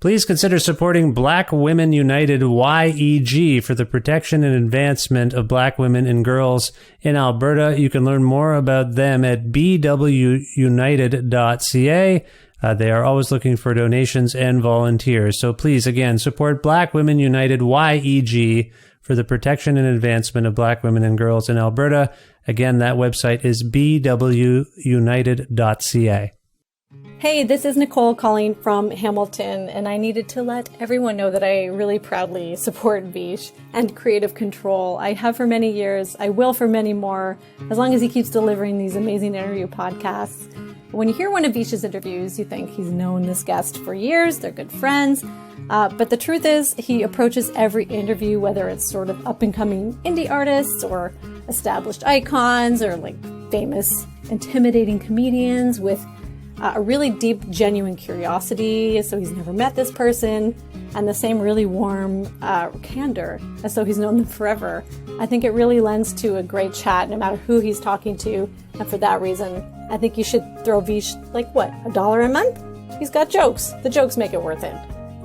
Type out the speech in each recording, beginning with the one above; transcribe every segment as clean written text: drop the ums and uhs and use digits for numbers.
Please consider supporting Black Women United YEG for the protection and advancement of black women and girls in Alberta. You can learn more about them at bwunited.ca. They are always looking for donations and volunteers. So please, again, support Black Women United YEG for the protection and advancement of black women and girls in Alberta. Again, that website is bwunited.ca. Hey, this is Nicole calling from Hamilton, and I needed to let everyone know that I really proudly support Vish and Creative Control. I have for many years, I will for many more, as long as he keeps delivering these amazing interview podcasts. When you hear one of Vish's interviews, you think he's known this guest for years, they're good friends, but the truth is he approaches every interview, whether it's sort of up-and-coming indie artists or established icons or like famous, intimidating comedians with a really deep, genuine curiosity, as though he's never met this person, and the same really warm candor, as though he's known them forever. I think it really lends to a great chat, no matter who he's talking to, and for that reason, I think you should throw Vish, $1 a month? He's got jokes. The jokes make it worth it.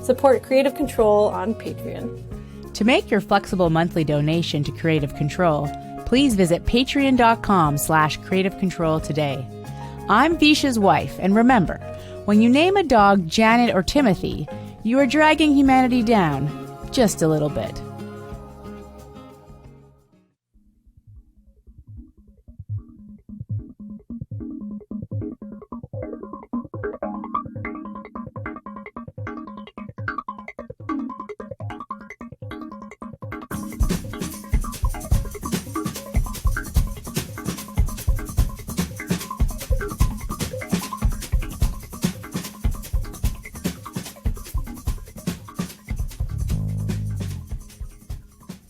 Support Creative Control on Patreon. To make your flexible monthly donation to Creative Control, please visit patreon.com/Creative Control today. I'm Vish's wife, and remember, when you name a dog Janet or Timothy, you are dragging humanity down just a little bit.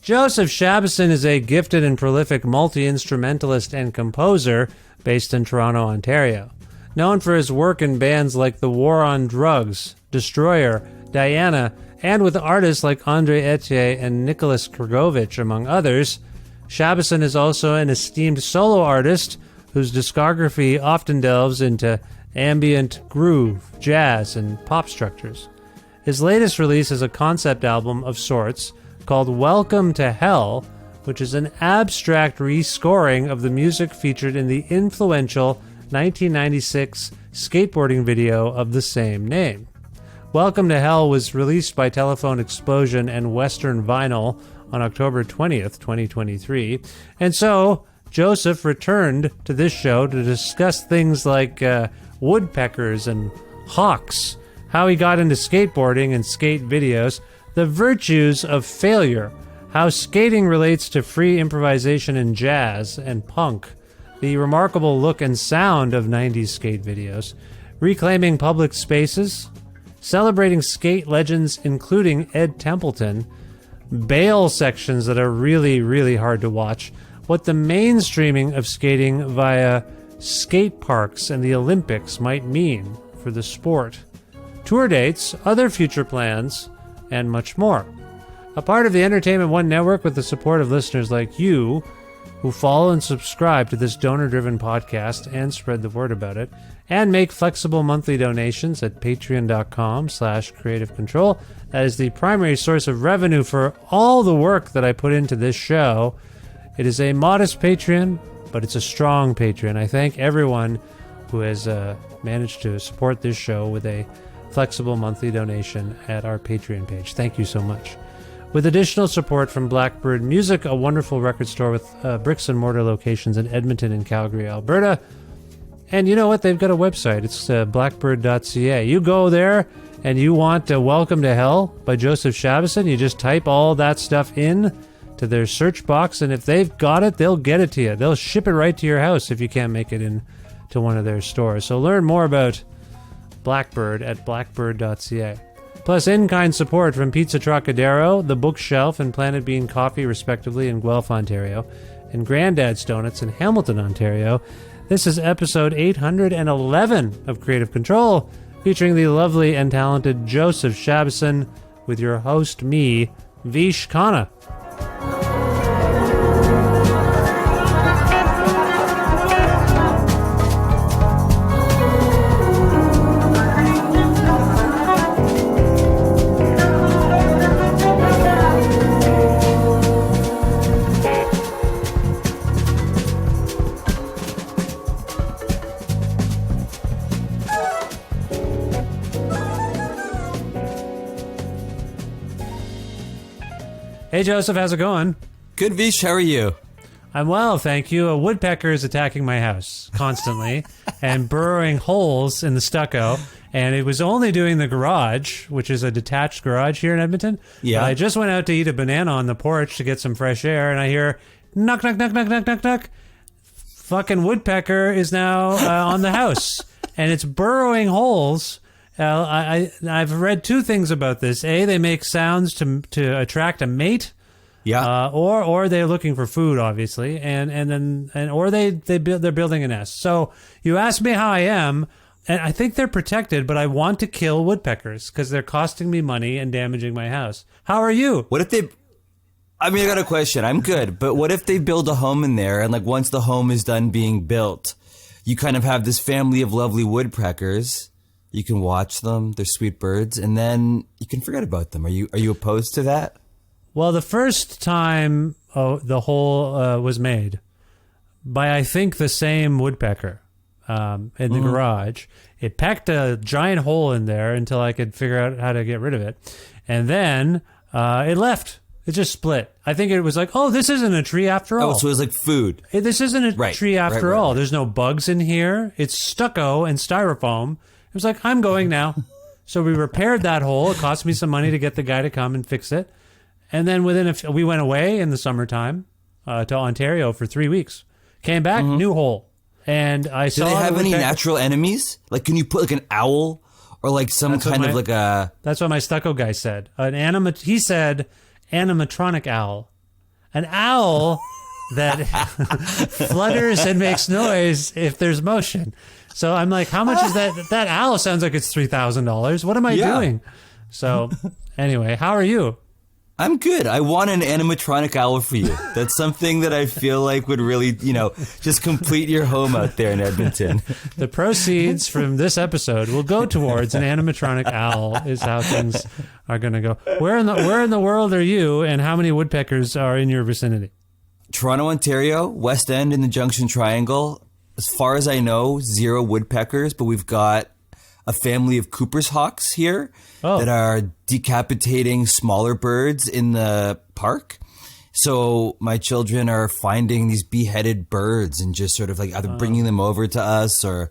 Joseph Shabason is a gifted and prolific multi-instrumentalist and composer based in Toronto, Ontario. Known for his work in bands like The War on Drugs, Destroyer, Diana, and with artists like Andre Etier and Nicholas Krgovich, among others, Shabason is also an esteemed solo artist whose discography often delves into ambient, groove, jazz, and pop structures. His latest release is a concept album of sorts called Welcome to Hell, which is an abstract rescoring of the music featured in the influential 1996 skateboarding video of the same name. Welcome to Hell was released by Telephone Explosion and Western Vinyl on October 20th, 2023, and so Joseph returned to this show to discuss things like woodpeckers and hawks, how he got into skateboarding and skate videos, the virtues of failure, how skating relates to free improvisation in jazz and punk, the remarkable look and sound of 90s skate videos, reclaiming public spaces, celebrating skate legends including Ed Templeton, bail sections that are really, really hard to watch, what the mainstreaming of skating via skate parks and the Olympics might mean for the sport, tour dates, other future plans, and much more. A part of the Entertainment One Network with the support of listeners like you who follow and subscribe to this donor-driven podcast and spread the word about it, and make flexible monthly donations at patreon.com/Creative Control. That is the primary source of revenue for all the work that I put into this show. It is a modest Patreon, but it's a strong Patreon. I thank everyone who has managed to support this show with a flexible monthly donation at our Patreon page. Thank you so much. With additional support from Blackbird Music, a wonderful record store with bricks and mortar locations in Edmonton and Calgary, Alberta. And you know what? They've got a website. It's blackbird.ca. You go there and you want Welcome to Hell by Joseph Shabason. You just type all that stuff in to their search box, and if they've got it, they'll get it to you. They'll ship it right to your house if you can't make it in to one of their stores. So learn more about Blackbird at blackbird.ca. Plus in-kind support from Pizza Trocadero, The Bookshelf, and Planet Bean Coffee, respectively, in Guelph, Ontario, and Grandad's Donuts in Hamilton, Ontario. This is episode 811 of Creative Control, featuring the lovely and talented Joseph Shabason, with your host, me, Vish Khanna. Hey, Joseph, how's it going? Good, Vish. How are you? I'm well, thank you. A woodpecker is attacking my house constantly and burrowing holes in the stucco. And it was only doing the garage, which is a detached garage here in Edmonton. Yeah. I just went out to eat a banana on the porch to get some fresh air, and I hear knock, knock, knock, knock, knock, knock, knock. Fucking woodpecker is now on the house, and it's burrowing holes. I've read two things about this. A, they make sounds to attract a mate. Yeah. Or they're looking for food, obviously, or they're building a nest. So you asked me how I am, and I think they're protected, but I want to kill woodpeckers because they're costing me money and damaging my house. How are you? What if they... I mean, I got a question. I'm good, but what if they build a home in there, and like once the home is done being built, you kind of have this family of lovely woodpeckers. You can watch them; they're sweet birds, and then you can forget about them. Are you opposed to that? Well, the first time the hole was made by, I think, the same woodpecker in the garage, it pecked a giant hole in there until I could figure out how to get rid of it. And then it left. It just split. I think it was like, oh, this isn't a tree after all. Oh, so it was like food. This isn't a tree after all. Right. There's no bugs in here. It's stucco and styrofoam. It was like, I'm going now. So we repaired that hole. It cost me some money to get the guy to come and fix it. And then we went away in the summertime to Ontario for 3 weeks. Came back, new hole. And I saw... Do they have any natural enemies? Like, can you put like an owl or like some kind of like a... That's what my stucco guy said. He said animatronic owl. An owl that flutters and makes noise if there's motion. So I'm like, how much is that? That owl sounds like it's $3,000. What am I doing? So anyway, how are you? I'm good. I want an animatronic owl for you. That's something that I feel like would really, just complete your home out there in Edmonton. The proceeds from this episode will go towards an animatronic owl is how things are going to go. Where in the world are you, and how many woodpeckers are in your vicinity? Toronto, Ontario, West End in the Junction Triangle. As far as I know, 0 woodpeckers, but we've got a family of Cooper's hawks here that are decapitating smaller birds in the park. So my children are finding these beheaded birds and just sort of like either bringing them over to us or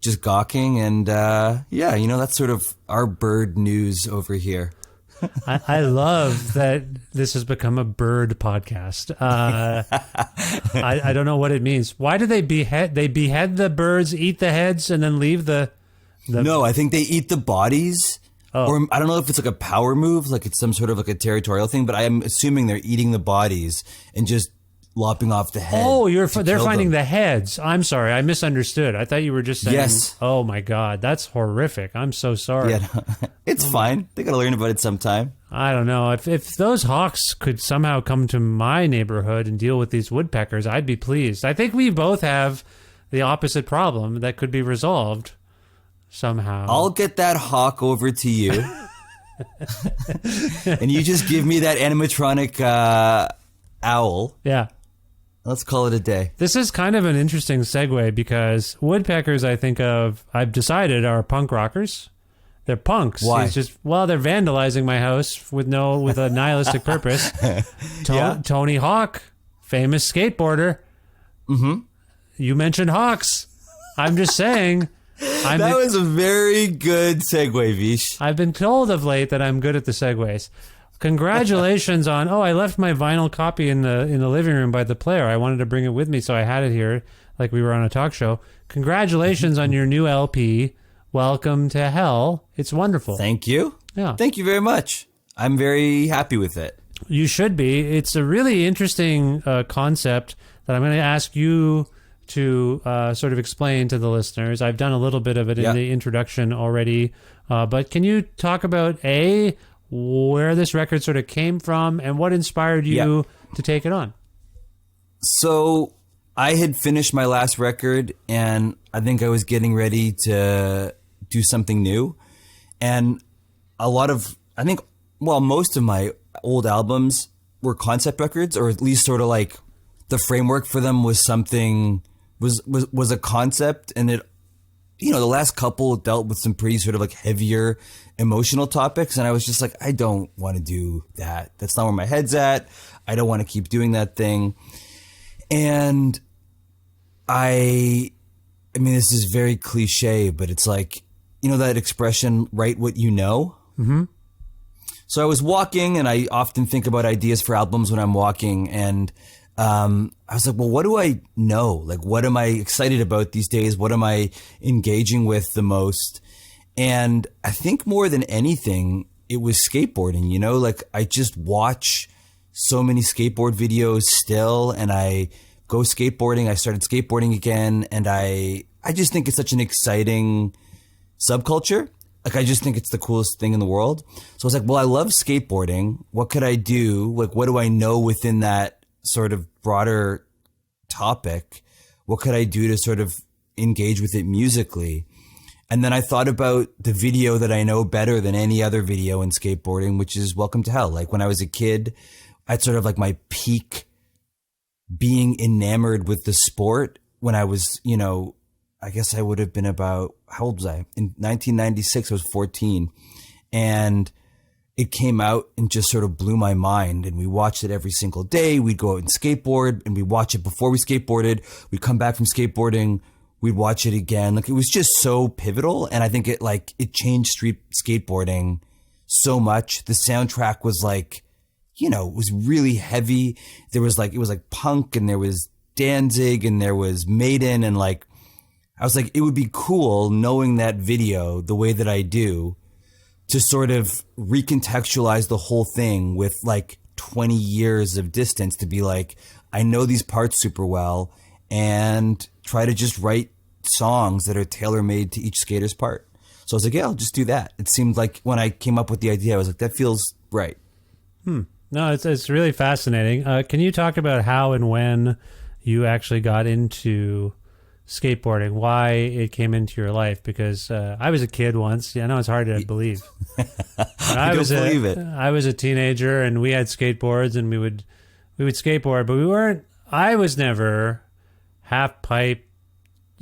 just gawking. And that's sort of our bird news over here. I love that this has become a bird podcast. I don't know what it means. Why do they behead? They behead the birds, eat the heads, and then leave the... No, I think they eat the bodies. Or I don't know if it's like a power move, like it's some sort of like a territorial thing, but I am assuming they're eating the bodies and just lopping off the head. Oh, they're finding the heads. I'm sorry, I misunderstood. I thought you were just saying, yes. Oh my God, that's horrific. I'm so sorry. Yeah, no, it's fine. They got to learn about it sometime. I don't know. If those hawks could somehow come to my neighborhood and deal with these woodpeckers, I'd be pleased. I think we both have the opposite problem that could be resolved somehow. I'll get that hawk over to you. And you just give me that animatronic owl. Yeah. Let's call it a day. This is kind of an interesting segue because woodpeckers, I've decided, are punk rockers. They're punks. Why? It's just, they're vandalizing my house with a nihilistic purpose. Tony Hawk, famous skateboarder. Mm-hmm. You mentioned hawks. I'm just saying... That was a very good segue, Vish. I've been told of late that I'm good at the segues. Congratulations on... I left my vinyl copy in the living room by the player. I wanted to bring it with me, so I had it here like we were on a talk show. Congratulations on your new LP, Welcome to Hell. It's wonderful. Thank you. Yeah. Thank you very much. I'm very happy with it. You should be. It's a really interesting concept that I'm going to ask you to sort of explain to the listeners. I've done a little bit of it in the introduction already, but can you talk about where this record sort of came from and what inspired you to take it on? So I had finished my last record and I think I was getting ready to do something new. And most of my old albums were concept records, or at least sort of like the framework for them was something... was a concept, and it the last couple dealt with some pretty sort of like heavier emotional topics. And I was just like, I don't want to do that. That's not where my head's at. I don't want to keep doing that thing. And I mean, this is very cliche, but it's like, that expression, write what you know. Mm-hmm. So I was walking, and I often think about ideas for albums when I'm walking. And I was like, well, what do I know? Like, what am I excited about these days? What am I engaging with the most? And I think more than anything, it was skateboarding, like I just watch so many skateboard videos still, and I go skateboarding. I started skateboarding again, and I just think it's such an exciting subculture. Like, I just think it's the coolest thing in the world. So I was like, well, I love skateboarding. What could I do? Like, what do I know within that sort of broader topic? What could I do to sort of engage with it musically? And then I thought about the video that I know better than any other video in skateboarding, which is Welcome to Hell. Like, when I was a kid, I'd sort of like my peak being enamored with the sport when I was, I guess I would have been about, how old was I? In 1996, I was 14. And it came out and just sort of blew my mind. And we watched it every single day. We'd go out and skateboard, and we'd watch it before we skateboarded. We'd come back from skateboarding. We'd watch it again. Like, it was just so pivotal. And I think it changed street skateboarding so much. The soundtrack was like, it was really heavy. There was it was like punk, and there was Danzig, and there was Maiden, and like, I was like, it would be cool knowing that video the way that I do to sort of recontextualize the whole thing with like 20 years of distance, to be like, I know these parts super well, and try to just write songs that are tailor-made to each skater's part. So I was like, yeah, I'll just do that. It seemed like when I came up with the idea, I was like, that feels right. No, it's really fascinating. Can you talk about how and when you actually got into skateboarding, why it came into your life? Because I was a kid once. I know it's hard to believe. I don't believe it. I was a teenager, and we had skateboards, and we would skateboard, but we weren't. I was never half pipe.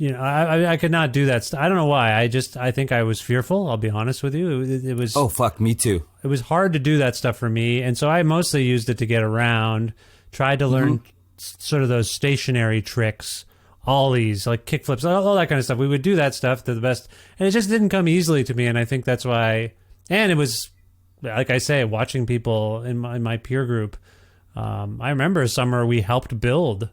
I could not do that. I don't know why. I think I was fearful. I'll be honest with you. It was. Oh fuck, me too. It was hard to do that stuff for me, and so I mostly used it to get around. Tried to learn sort of those stationary tricks, ollies, like kickflips, all that kind of stuff. We would do that stuff to the best, and it just didn't come easily to me. And I think that's why. And it was, like I say, watching people in my peer group. I remember a summer we helped build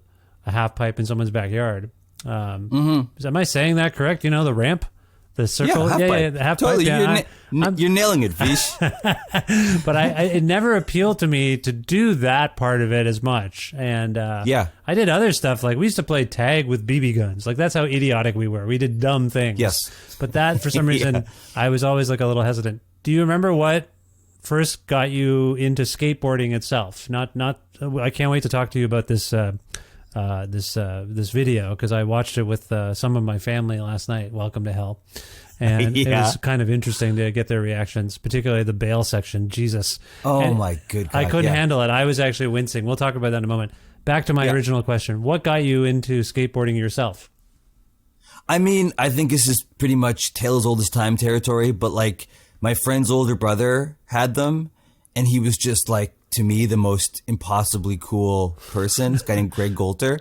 a half pipe in someone's backyard. Am I saying that correct? The ramp, the circle, the half totally. Pipe. You're nailing it, Vish. But it never appealed to me to do that part of it as much. And I did other stuff, like we used to play tag with BB guns. Like, that's how idiotic we were. We did dumb things. Yes, but that for some reason I was always like a little hesitant. Do you remember what first got you into skateboarding itself? Not. I can't wait to talk to you about this. This video, because I watched it with some of my family last night. Welcome to Hell, and it was kind of interesting to get their reactions, particularly the bail section. Jesus, my good God, I couldn't handle it. I was actually wincing. We'll talk about that in a moment. Back to my original question: what got you into skateboarding yourself? I mean, I think this is pretty much tale as old as time territory, but like, my friend's older brother had them, and he was just like, to me, the most impossibly cool person. This guy named Greg Golter.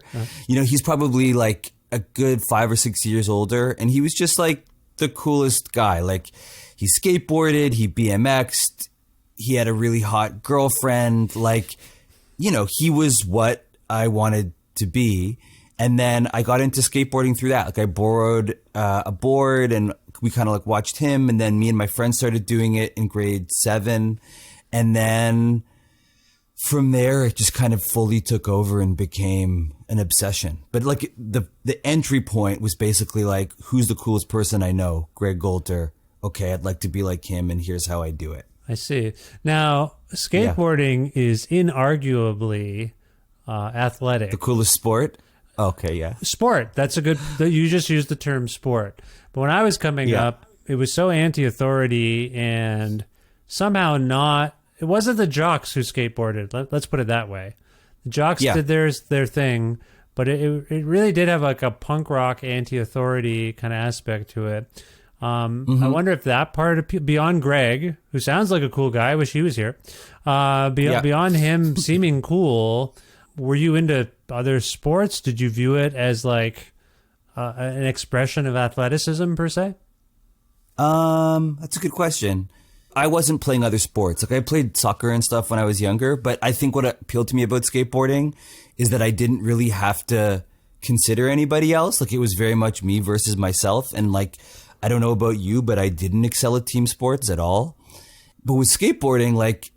He's probably like a good 5 or 6 years older, and he was just like the coolest guy. Like, he skateboarded, he BMX'd, he had a really hot girlfriend. Like, he was what I wanted to be. And then I got into skateboarding through that. Like, I borrowed a board, and we kind of like watched him, and then me and my friend started doing it in grade 7, and then from there, it just kind of fully took over and became an obsession. But like, the entry point was basically like, who's the coolest person I know? Greg Golter. Okay, I'd like to be like him, and here's how I do it. I see. Now, skateboarding is inarguably athletic. The coolest sport? Okay, yeah. Sport. That's a good... You just used the term sport. But when I was coming up, it was so anti-authority and somehow not... It wasn't the jocks who skateboarded. Let's put it that way. The jocks did their thing, but it really did have like a punk rock anti-authority kind of aspect to it. I wonder if that part of beyond Greg, who sounds like a cool guy, I wish he was here. Beyond him seeming cool, were you into other sports? Did you view it as like an expression of athleticism per se? That's a good question. I wasn't playing other sports. Like I played soccer and stuff when I was younger, but I think what appealed to me about skateboarding is that I didn't really have to consider anybody else. Like it was very much me versus myself. And like, I don't know about you, but I didn't excel at team sports at all. But with skateboarding, like,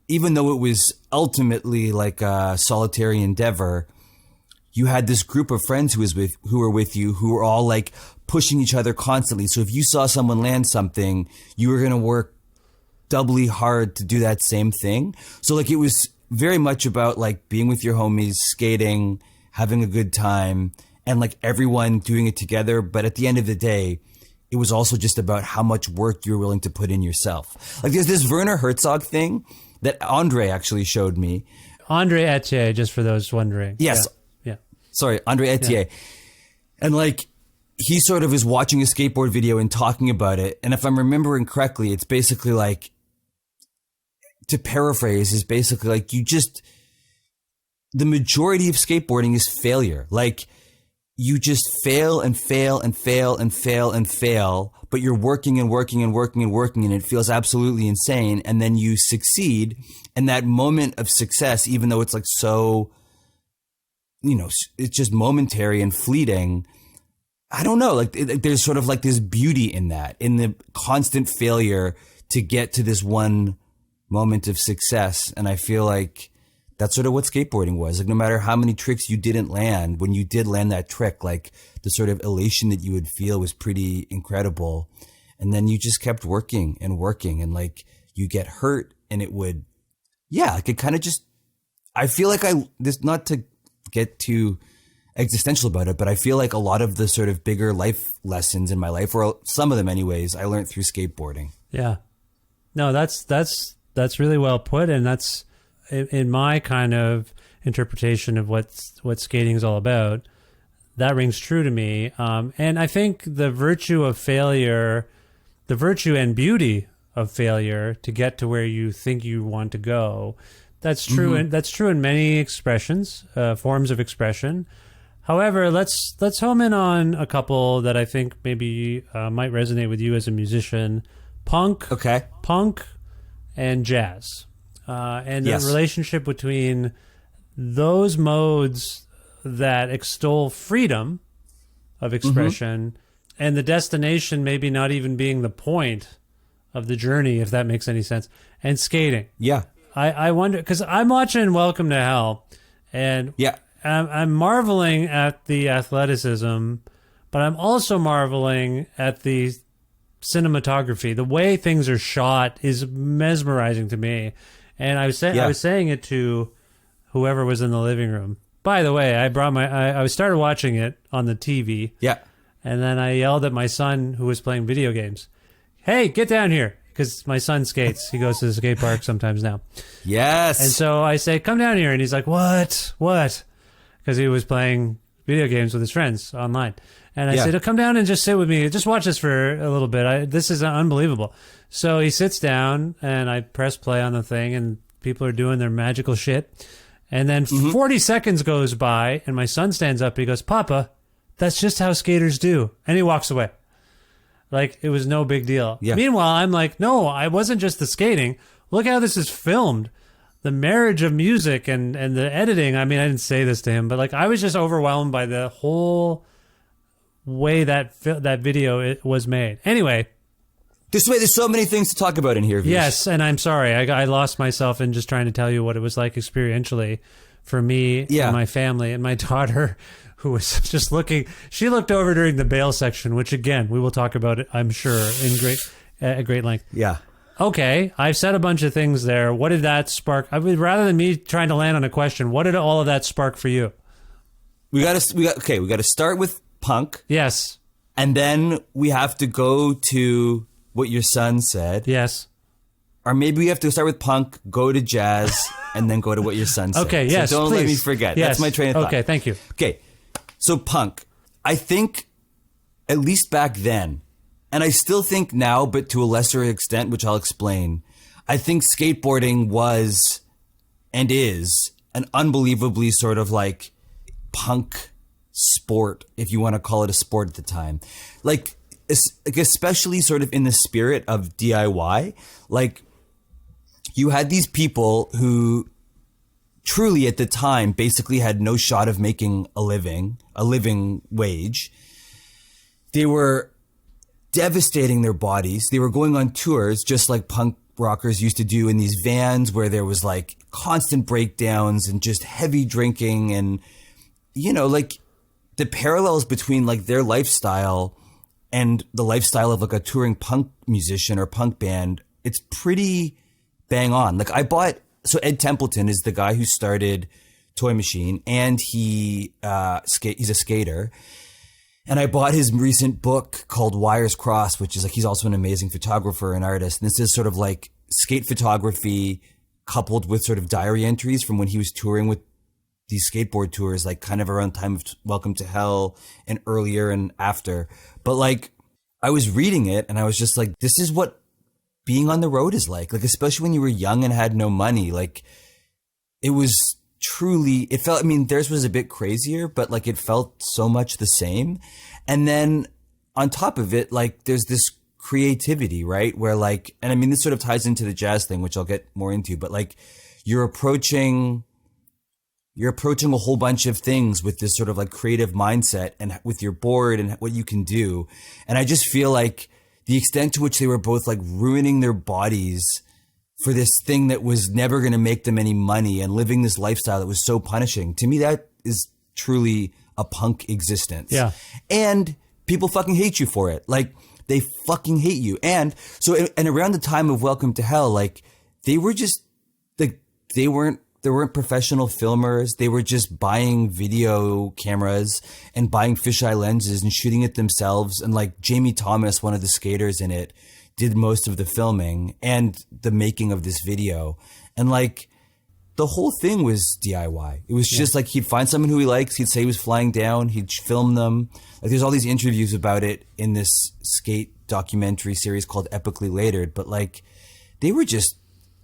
even though it was ultimately like a solitary endeavor, you had this group of friends who were with you who were all like pushing each other constantly. So if you saw someone land something, you were going to work doubly hard to do that same thing. So like it was very much about like being with your homies, skating, having a good time, and like everyone doing it together. But at the end of the day, it was also just about how much work you're willing to put in yourself. Like there's this Werner Herzog thing that Andre actually showed me. Andre Etier, just for those wondering. Yes. Yeah. Sorry, Andre Etier. Yeah. And like, he sort of is watching a skateboard video and talking about it. And if I'm remembering correctly, it's basically like, to paraphrase, is basically like the majority of skateboarding is failure. Like, you just fail and fail and fail and fail and fail, but you're working and working and working and working, and it feels absolutely insane. And then you succeed. And that moment of success, even though it's like so, it's just momentary and fleeting, I don't know, like there's sort of like this beauty in that, in the constant failure to get to this one moment of success. And I feel like that's sort of what skateboarding was. Like no matter how many tricks you didn't land, when you did land that trick, like the sort of elation that you would feel was pretty incredible. And then you just kept working and working, and like you get hurt and it would, like it kind of just, I feel like not to get too existential about it, but I feel like a lot of the sort of bigger life lessons in my life, or some of them anyways, I learned through skateboarding. Yeah. No, that's really well put. And that's in my kind of interpretation of what skating is all about. That rings true to me. And I think the virtue of failure, the virtue and beauty of failure to get to where you think you want to go, that's true. Mm-hmm. And that's true in many expressions, forms of expression. However, let's home in on a couple that I think maybe might resonate with you as a musician. Punk and jazz. And the relationship between those modes that extol freedom of expression and the destination maybe not even being the point of the journey, if that makes any sense, and skating. Yeah. I wonder, because I'm watching Welcome to Hell, and I'm marveling at the athleticism, but I'm also marveling at the cinematography. The way things are shot is mesmerizing to me. And I was saying it to whoever was in the living room. By the way, I started watching it on the TV. Yeah. And then I yelled at my son, who was playing video games, "Hey, get down here." Because my son skates. He goes to the skate park sometimes now. Yes. And so I say, "Come down here." And he's like, What? Because he was playing video games with his friends online. And I said, "Come down and just sit with me. Just watch this for a little bit. This is unbelievable." So he sits down, and I press play on the thing, and people are doing their magical shit. And then 40 seconds goes by, and my son stands up. He goes, "Papa, that's just how skaters do." And he walks away. Like, it was no big deal. Yeah. Meanwhile, I'm like, no, I wasn't just the skating. Look how this is filmed. The marriage of music and the editing. I mean, I didn't say this to him, but like, I was just overwhelmed by the whole way that video was made. Anyway. There's so many things to talk about in here, Vish. Yes, and I'm sorry. I lost myself in just trying to tell you what it was like experientially for me and my family and my daughter, who was just looking. She looked over during the bail section, which, again, we will talk about it, I'm sure, at great length. Yeah. Okay, I've said a bunch of things there. What did that spark? I mean, rather than me trying to land on a question, what did all of that spark for you? We got to start with punk. Yes. And then we have to go to what your son said. Yes. Or maybe we have to start with punk, go to jazz, and then go to what your son said. Okay, yes, so don't let please. me forget. Yes. That's my train of thought. Okay, thank you. Okay, so punk. I think, at least back then, and I still think now, but to a lesser extent, which I'll explain, I think skateboarding was and is an unbelievably sort of like punk sport, if you want to call it a sport at the time. Like especially sort of in the spirit of DIY. Like, you had these people who truly at the time basically had no shot of making a living wage. They were devastating their bodies. They were going on tours just like punk rockers used to do in these vans where there was like constant breakdowns and just heavy drinking. And, you know, like the parallels between like their lifestyle and the lifestyle of like a touring punk musician or punk band, it's pretty bang on. Like so Ed Templeton is the guy who started Toy Machine, and he's a skater. And I bought his recent book called Wires Cross, which is like, he's also an amazing photographer and artist. And this is sort of like skate photography coupled with sort of diary entries from when he was touring with these skateboard tours, like kind of around time of Welcome to Hell and earlier and after. But like, I was reading it and I was just like, this is what being on the road is like, especially when you were young and had no money. Like, it was truly, it felt, I mean, theirs was a bit crazier, but like it felt so much the same. And then on top of it, like there's this creativity, right? Where like, and I mean, this sort of ties into the jazz thing, which I'll get more into, but like you're approaching a whole bunch of things with this sort of like creative mindset and with your board and what you can do. And I just feel like the extent to which they were both like ruining their bodies for this thing that was never going to make them any money and living this lifestyle that was so punishing. To me, that is truly a punk existence. Yeah. And people fucking hate you for it. Like, they fucking hate you. And so, and around the time of Welcome to Hell, like, they were just, like, there weren't professional filmers. They were just buying video cameras and buying fisheye lenses and shooting it themselves. And like Jamie Thomas, one of the skaters in it, did most of the filming and the making of this video. And like the whole thing was DIY. It was just like he'd find someone who he likes. He'd say he was flying down. He'd film them. Like there's all these interviews about it in this skate documentary series called Epically Latered. But like they were just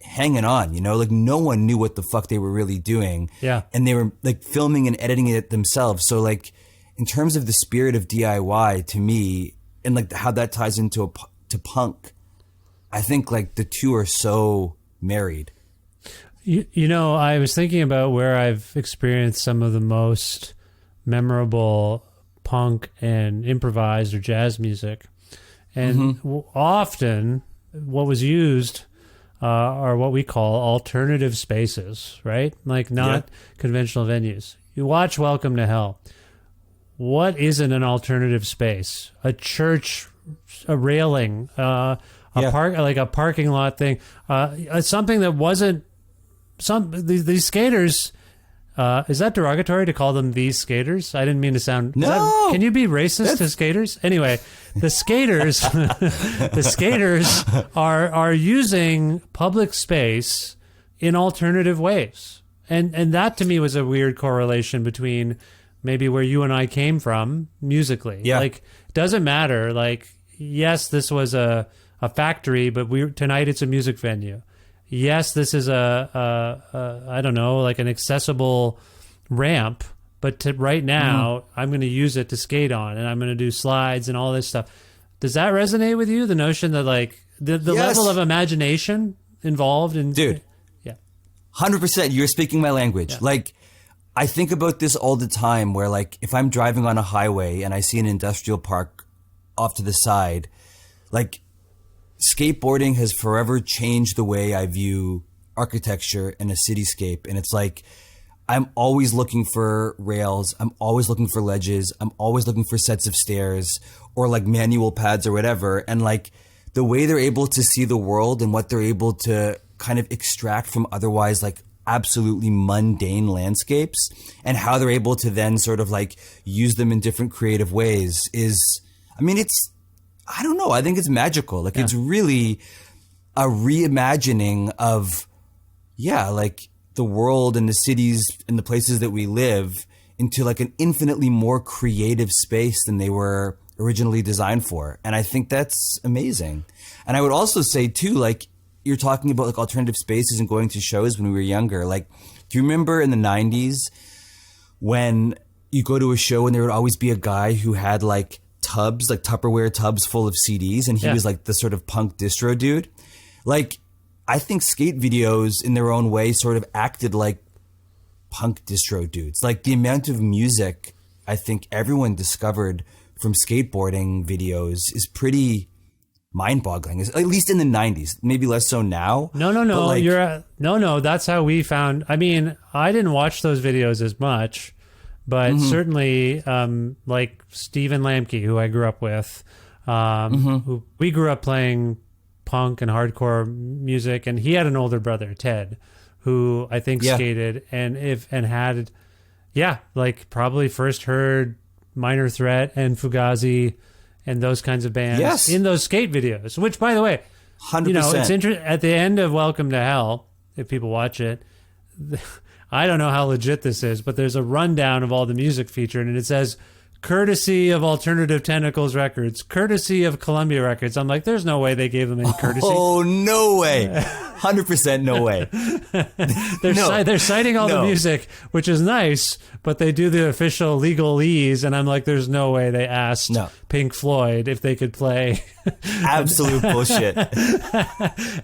hanging on, you know, like no one knew what the fuck they were really doing. Yeah. And they were like filming and editing it themselves. So like in terms of the spirit of DIY to me and like how that ties into to punk, I think like the two are so married. You know, I was thinking about where I've experienced some of the most memorable punk and improvised or jazz music. And often what was used are what we call alternative spaces, right? Like not conventional venues. You watch Welcome to Hell. What isn't an alternative space? A church, a railing, park, like a parking lot thing, something that wasn't these skaters. Is that derogatory to call them these skaters? I didn't mean to sound. No. Can you be racist to skaters? Anyway, the skaters, are using public space in alternative ways, and that to me was a weird correlation between maybe where you and I came from musically. Yeah. Like, doesn't matter. Like, yes, this was a factory, but tonight it's a music venue. Yes, this is I don't know, like an accessible ramp, but right now I'm going to use it to skate on, and I'm going to do slides and all this stuff. Does that resonate with you? The notion that like the level of imagination involved in... Dude. Yeah. 100%. You're speaking my language. Yeah. Like, I think about this all the time where like if I'm driving on a highway and I see an industrial park off to the side, like skateboarding has forever changed the way I view architecture in a cityscape. And it's like, I'm always looking for rails. I'm always looking for ledges. I'm always looking for sets of stairs or like manual pads or whatever. And like the way they're able to see the world and what they're able to kind of extract from otherwise like absolutely mundane landscapes and how they're able to then sort of like use them in different creative ways is, I mean, I don't know. I think it's magical. Like it's really a reimagining of, like the world and the cities and the places that we live into like an infinitely more creative space than they were originally designed for. And I think that's amazing. And I would also say too, like you're talking about like alternative spaces and going to shows when we were younger. Like, do you remember in the 90s when you go to a show and there would always be a guy who had like tubs, like Tupperware tubs full of CDs, and he was like the sort of punk distro dude? Like, I think skate videos in their own way sort of acted like punk distro dudes. Like the amount of music I think everyone discovered from skateboarding videos is pretty mind-boggling, at least in the 90s. Maybe less so now. No. Like, No. That's how we found. I mean, I didn't watch those videos as much, but certainly, like Stephen Lamke, who I grew up with, who we grew up playing punk and hardcore music, and he had an older brother, Ted, who I think skated and had, like probably first heard Minor Threat and Fugazi and those kinds of bands in those skate videos, which, by the way, 100%. It's interesting. At the end of Welcome to Hell, if people watch it, I don't know how legit this is, but there's a rundown of all the music featured, and it says, courtesy of Alternative Tentacles Records, courtesy of Columbia Records. I'm like, there's no way they gave them any courtesy. Oh, no way. 100% no way. They're citing all the music, which is nice, but they do the official legalese, and I'm like, there's no way they asked Pink Floyd if they could play. Absolute bullshit.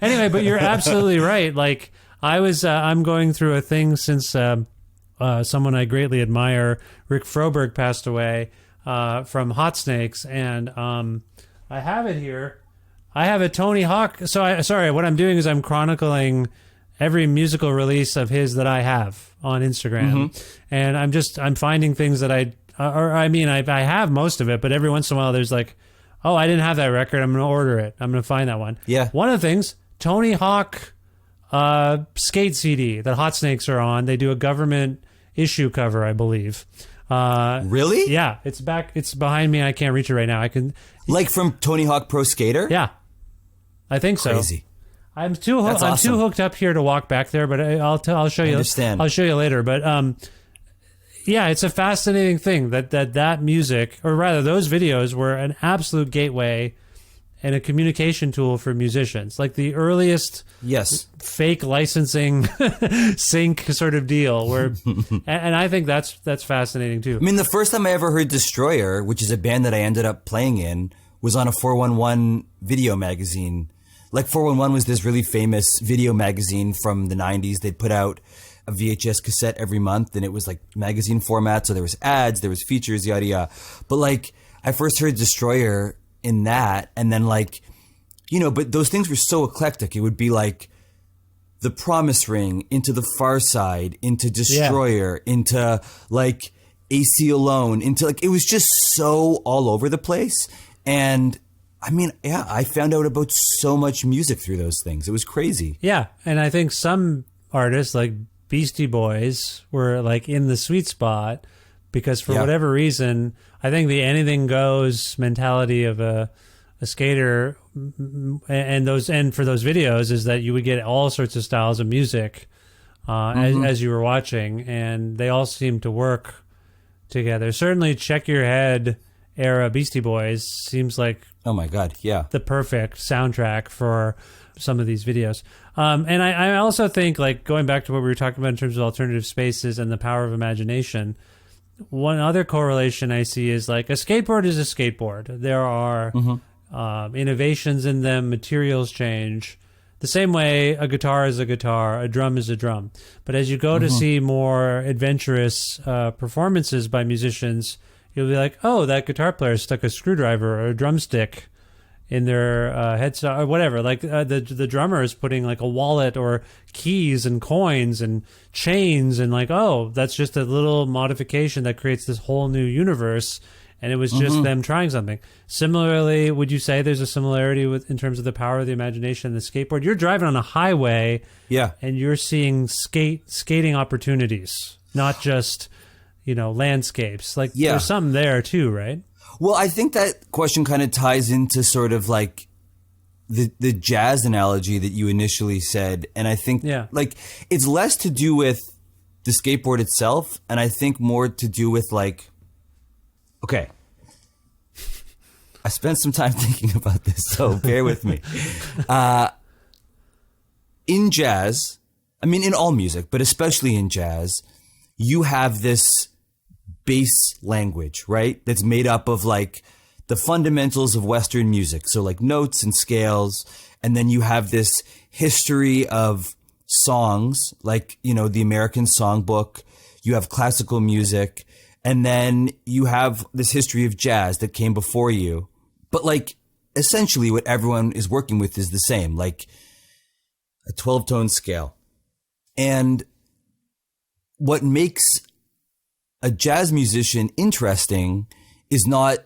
Anyway, but you're absolutely right. Like, I'm going through a thing since someone I greatly admire, Rick Froberg, passed away from Hot Snakes, and I have it here. I have a Tony Hawk. Sorry, what I'm doing is I'm chronicling every musical release of his that I have on Instagram, and I'm finding things that I have most of it, but every once in a while there's like, oh, I didn't have that record. I'm going to order it. I'm going to find that one. Yeah. One of the things, Tony Hawk skate CD that Hot Snakes are on. They do a government issue cover, I believe. Really? Yeah, it's back. It's behind me. I can't reach it right now. I can. Like from Tony Hawk Pro Skater? Yeah, I think so. Crazy. I'm too hooked up here to walk back there, but I'll show you. Understand. I'll show you later. But yeah, it's a fascinating thing that music, or rather, those videos were an absolute gateway and a communication tool for musicians, like the earliest fake licensing sync sort of deal. Where, and I think that's fascinating too. I mean, the first time I ever heard Destroyer, which is a band that I ended up playing in, was on a 411 video magazine. Like 411 was this really famous video magazine from the 90s. They'd put out a VHS cassette every month, and it was like magazine format. So there was ads, there was features, yada yada. But like, I first heard Destroyer in that, and then like, but those things were so eclectic. It would be like The Promise Ring, into The Far Side, into Destroyer, into like AC Alone, into like, it was just so all over the place. And I mean, I found out about so much music through those things. It was crazy. Yeah, and I think some artists like Beastie Boys were like in the sweet spot because for whatever reason, I think the anything goes mentality of a skater and for those videos is that you would get all sorts of styles of music as you were watching, and they all seem to work together. Certainly Check Your Head era Beastie Boys seems like, oh my God, yeah, the perfect soundtrack for some of these videos. And I also think, like, going back to what we were talking about in terms of alternative spaces and the power of imagination, one other correlation I see is like a skateboard is a skateboard. There are innovations in them, materials change. The same way a guitar is a guitar, a drum is a drum. But as you go to see more adventurous performances by musicians, you'll be like, oh, that guitar player stuck a screwdriver or a drumstick in their headset or whatever. Like the drummer is putting like a wallet or keys and coins and chains, and like, oh, that's just a little modification that creates this whole new universe. And it was just them trying something. Similarly, would you say there's a similarity in terms of the power of the imagination and the skateboard? You're driving on a highway, and you're seeing skating opportunities, not just landscapes. Like there's something there too, right? Well, I think that question kind of ties into sort of like the jazz analogy that you initially said. And I think like it's less to do with the skateboard itself. And I think more to do with like, okay, I spent some time thinking about this, so bear with me. In jazz, I mean, in all music, but especially in jazz, you have this base language, right? That's made up of like the fundamentals of Western music. So like notes and scales. And then you have this history of songs, like, you know, the American songbook. You have classical music. And then you have this history of jazz that came before you. But like, essentially what everyone is working with is the same, like a 12-tone scale. And what makes a jazz musician interesting is not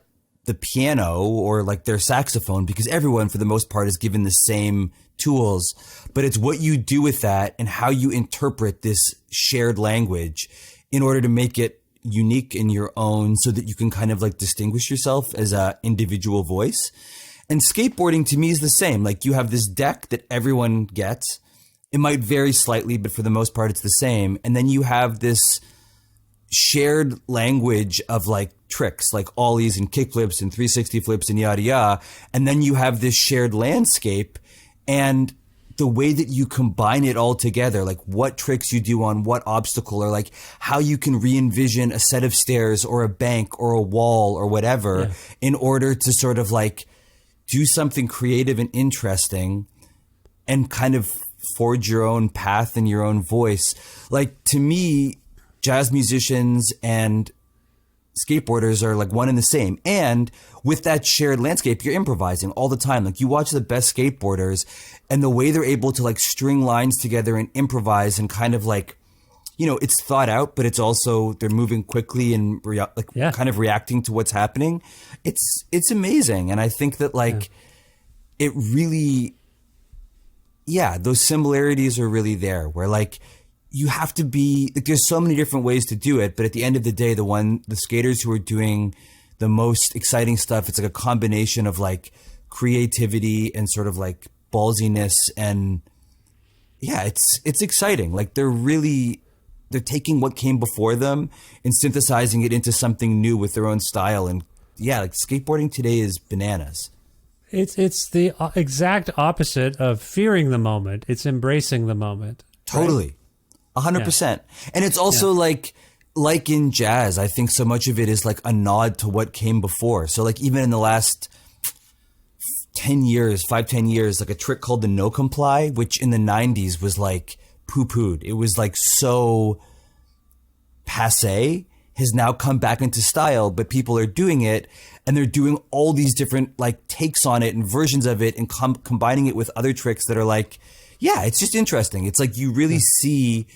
the piano or like their saxophone, because everyone for the most part is given the same tools, but it's what you do with that and how you interpret this shared language in order to make it unique in your own, so that you can kind of like distinguish yourself as a individual voice. And skateboarding to me is the same. Like you have this deck that everyone gets. It might vary slightly, but for the most part, it's the same. And then you have this shared language of like tricks, like ollies and kickflips and 360 flips and yada yada. And then you have this shared landscape, and the way that you combine it all together, like what tricks you do on what obstacle, or like how you can re-envision a set of stairs or a bank or a wall or whatever in order to sort of like do something creative and interesting and kind of forge your own path and your own voice. Like to me, jazz musicians and skateboarders are like one and the same. And with that shared landscape, you're improvising all the time. Like you watch the best skateboarders and the way they're able to like string lines together and improvise and kind of like, you know, it's thought out, but it's also, they're moving quickly and kind of reacting to what's happening. It's amazing. And I think that like it really, those similarities are really there, where like you have to be like, there's so many different ways to do it, but at the end of the day, the skaters who are doing the most exciting stuff, it's like a combination of like creativity and sort of like ballsiness, and it's exciting. Like they're taking what came before them and synthesizing it into something new with their own style. And like skateboarding today is bananas. It's the exact opposite of fearing the moment. It's embracing the moment. Totally. 100%. And it's also like in jazz, I think so much of it is like a nod to what came before. So like even in the last 10 years, like a trick called the no comply, which in the 90s was like poo-pooed. It was like so passé, has now come back into style, but people are doing it, and they're doing all these different like takes on it and versions of it, and combining it with other tricks that are like, it's just interesting. It's like you really see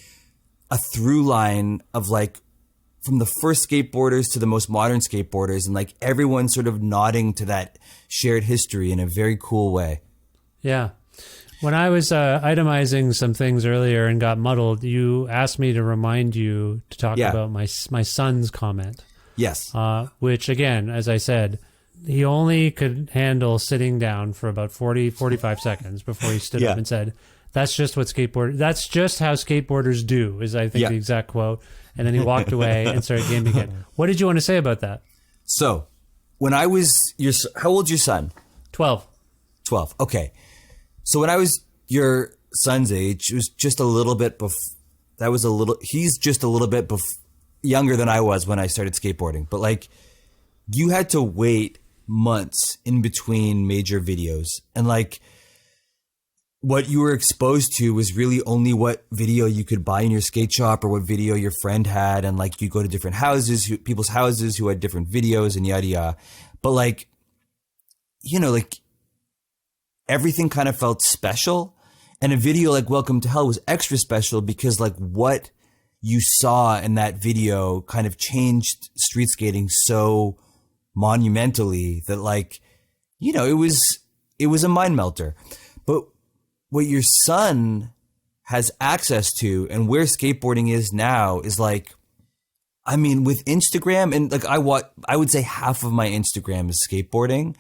a through line of like from the first skateboarders to the most modern skateboarders, and like everyone sort of nodding to that shared history in a very cool way. Yeah. When I was itemizing some things earlier and got muddled, you asked me to remind you to talk about my son's comment. Yes. Which, again, as I said, he only could handle sitting down for about 45 seconds before he stood up and said, that's just how skateboarders do, is I think the exact quote. And then he walked away and started gaming again. What did you want to say about that? So, when I was how old's your son? 12. 12. Okay. So when I was your son's age, it was just a little bit he's just a little bit younger than I was when I started skateboarding. But like, you had to wait months in between major videos. And like, what you were exposed to was really only what video you could buy in your skate shop or what video your friend had. And like, you go to different people's houses who had different videos and yada yada. But like, you know, like, everything kind of felt special, and a video like Welcome to Hell was extra special because like what you saw in that video kind of changed street skating so monumentally that like, you know, it was a mind melter. But what your son has access to and where skateboarding is now is like, I mean, with Instagram, and like I would say half of my Instagram is skateboarding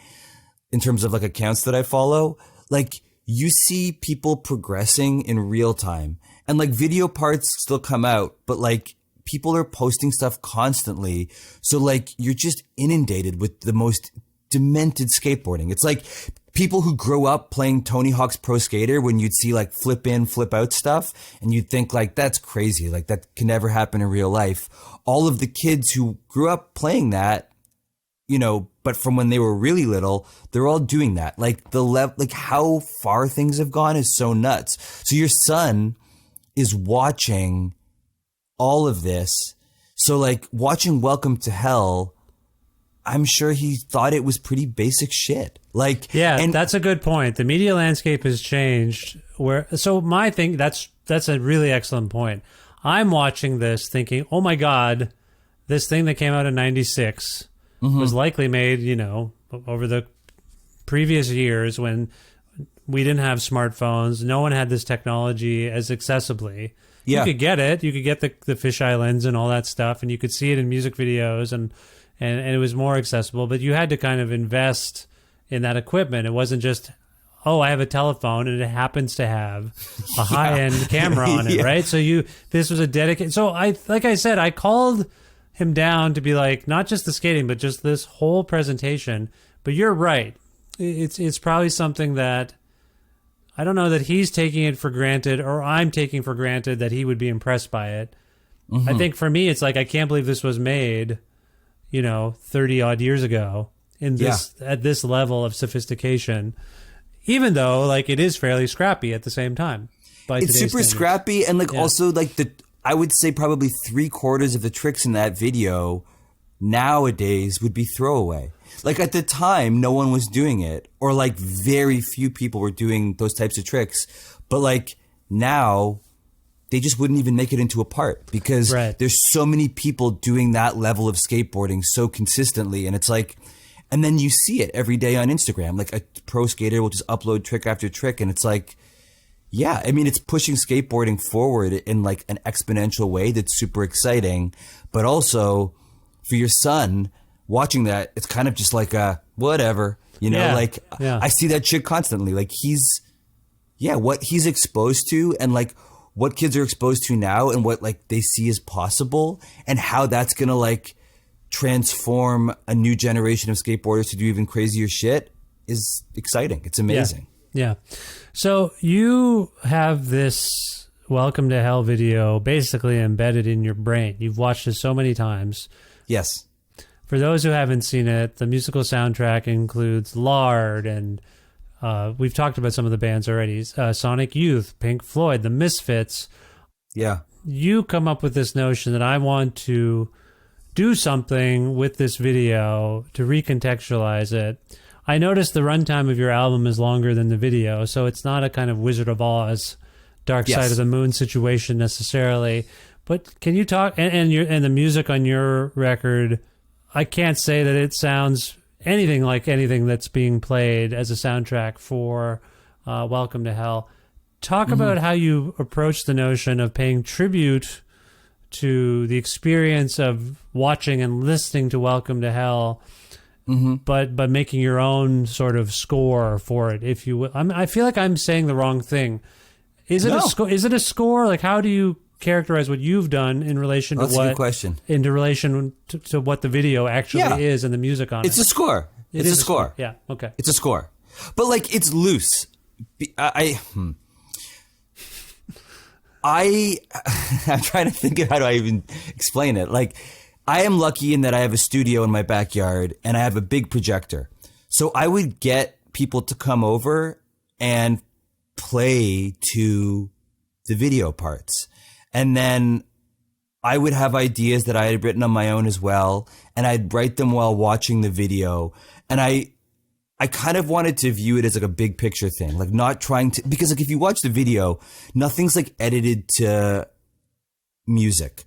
in terms of like accounts that I follow. like you see people progressing in real time, and like video parts still come out, but like people are posting stuff constantly. So like you're just inundated with the most demented skateboarding. It's like people who grew up playing Tony Hawk's Pro Skater, when you'd see like flip in, flip out stuff, and you'd think like, that's crazy. Like that can never happen in real life. All of the kids who grew up playing that, you know, but from when they were really little, they're all doing that. Like like how far things have gone is so nuts. So your son is watching all of this. So like watching Welcome to Hell, I'm sure he thought it was pretty basic shit. Like, yeah, and that's a good point. The media landscape has changed. So my thing, that's a really excellent point. I'm watching this thinking, oh my God, this thing that came out in 96 was likely made, you know, over the previous years when we didn't have smartphones. No one had this technology as accessibly. Yeah. You could get it. You could get the fisheye lens and all that stuff, and you could see it in music videos, and it was more accessible. But you had to kind of invest in that equipment. It wasn't just, oh, I have a telephone and it happens to have a high-end camera on it, right? So this was a dedicated. So like I said, I called him down to be like, not just the skating, but just this whole presentation. But you're right. It's probably something that I don't know that he's taking it for granted, or I'm taking for granted that he would be impressed by it. I think for me, it's like, I can't believe this was made, you know, 30 odd years ago in this at this level of sophistication, even though like it is fairly scrappy at the same time. It's super scrappy, and like also like I would say probably 3/4 of the tricks in that video nowadays would be throwaway. Like at the time, no one was doing it, or like very few people were doing those types of tricks. But like now, they just wouldn't even make it into a part because there's so many people doing that level of skateboarding so consistently. And it's like, and then you see it every day on Instagram. Like a pro skater will just upload trick after trick. And it's like, yeah, I mean, it's pushing skateboarding forward in like an exponential way that's super exciting. But also for your son watching that, it's kind of just like a whatever, you know, I see that shit constantly. Like what he's exposed to, and like what kids are exposed to now, and what like they see as possible, and how that's going to like transform a new generation of skateboarders to do even crazier shit is exciting. It's amazing. Yeah. So you have this Welcome to Hell video basically embedded in your brain. You've watched it so many times. Yes. For those who haven't seen it, the musical soundtrack includes Lard, and we've talked about some of the bands already. Sonic Youth, Pink Floyd, The Misfits. Yeah. You come up with this notion that I want to do something with this video to recontextualize it. I noticed the runtime of your album is longer than the video, so it's not a kind of Wizard of Oz, Dark Side of the Moon situation necessarily. But can you talk, and the music on your record, I can't say that it sounds anything like anything that's being played as a soundtrack for Welcome to Hell. Talk about how you approach the notion of paying tribute to the experience of watching and listening to Welcome to Hell, but making your own sort of score for it, if you will. I feel like I'm saying the wrong thing. Is it a score? Is it a score? Like, how do you characterize what you've done in relation to That's a good question. In relation to what the video actually is and the music on it? It's a score. It's a score. Yeah. Okay. It's a score, but like it's loose. I'm trying to think of how do I even explain it. Like, I am lucky in that I have a studio in my backyard and I have a big projector. So I would get people to come over and play to the video parts. And then I would have ideas that I had written on my own as well. And I'd write them while watching the video. And I kind of wanted to view it as like a big picture thing, like not trying to, because like if you watch the video, nothing's like edited to music.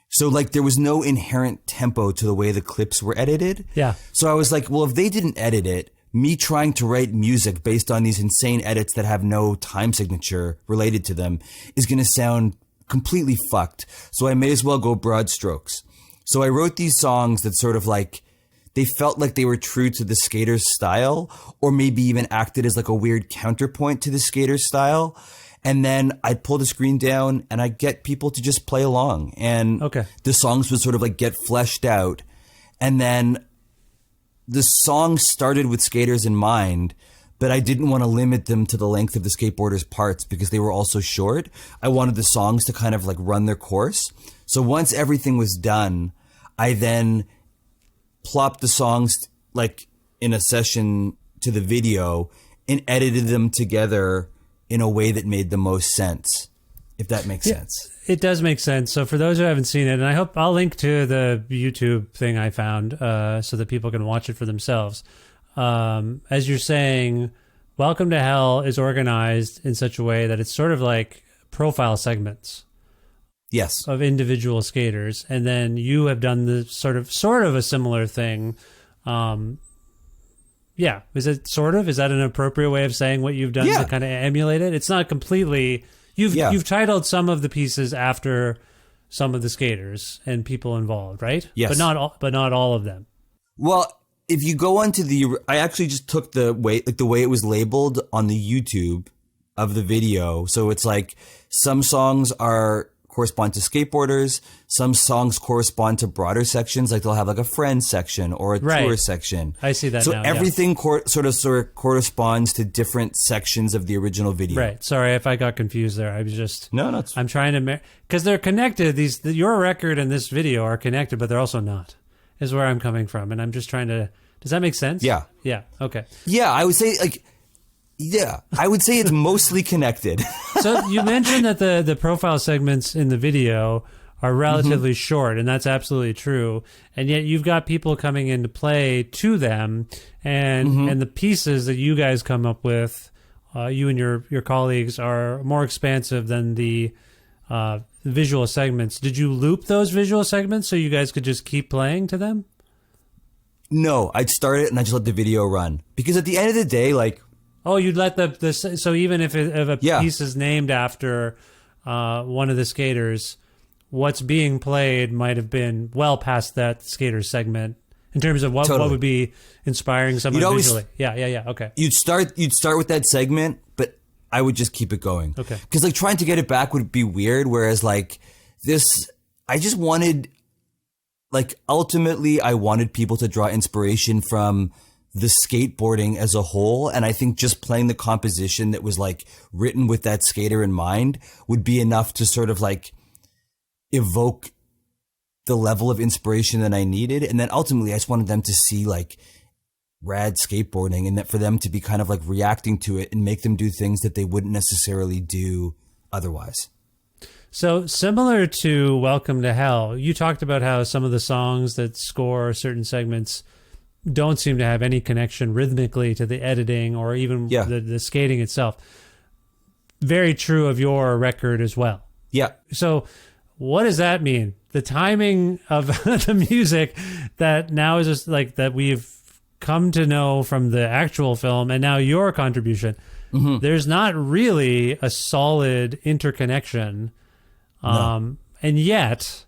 So like there was no inherent tempo to the way the clips were edited. Yeah. So I was like, well, if they didn't edit it, me trying to write music based on these insane edits that have no time signature related to them is going to sound completely fucked. So I may as well go broad strokes. So I wrote these songs that sort of like, they felt like they were true to the skater's style, or maybe even acted as like a weird counterpoint to the skater's style. And then I'd pull the screen down and I'd get people to just play along. And the songs would sort of like get fleshed out. And then the song started with skaters in mind, but I didn't want to limit them to the length of the skateboarders' parts because they were also short. I wanted the songs to kind of like run their course. So once everything was done, I then plopped the songs like in a session to the video and edited them together in a way that made the most sense, if that makes sense. It does make sense. So for those who haven't seen it, and I hope I'll link to the YouTube thing I found so that people can watch it for themselves. As you're saying, Welcome to Hell is organized in such a way that it's sort of like profile segments. Yes. Of individual skaters. And then you have done the sort of a similar thing. Yeah. Is it sort of? Is that an appropriate way of saying what you've done to kind of emulate it? It's not completely... You've titled some of the pieces after some of the skaters and people involved, right? Yes. But not all of them. Well, if you go onto I actually just took the way it was labeled on the YouTube of the video. So it's like some songs correspond to skateboarders. Some songs correspond to broader sections, like they'll have like a friends section or a tour section. I see that so now. So everything sort of corresponds to different sections of the original video. Right. Sorry if I got confused there. I was just... No. I'm trying to... Because they're connected. Your record and this video are connected, but they're also not, is where I'm coming from. And I'm just trying to... Does that make sense? Yeah. Yeah. Okay. Yeah, I would say I would say it's mostly connected. So you mentioned that the profile segments in the video are relatively short, and that's absolutely true. And yet you've got people coming in to play to them, and the pieces that you guys come up with, you and your colleagues, are more expansive than the visual segments. Did you loop those visual segments so you guys could just keep playing to them? No, I'd start it and I just let the video run. Because at the end of the day, like... Oh, you'd let so even if a piece is named after one of the skaters, what's being played might have been well past that skater segment in terms of what would be inspiring someone visually. Yeah. Okay. You'd start with that segment, but I would just keep it going. Okay. Because like trying to get it back would be weird. Whereas like this, I just wanted, like ultimately, I wanted people to draw inspiration from the skateboarding as a whole. And I think just playing the composition that was like written with that skater in mind would be enough to sort of like evoke the level of inspiration that I needed. And then ultimately I just wanted them to see like rad skateboarding, and that for them to be kind of like reacting to it and make them do things that they wouldn't necessarily do otherwise. So similar to Welcome to Hell, you talked about how some of the songs that score certain segments don't seem to have any connection rhythmically to the editing or even the skating itself. Very true of your record as well. Yeah. So what does that mean? The timing of the music that now is just like that we've come to know from the actual film and now your contribution. There's not really a solid interconnection. And yet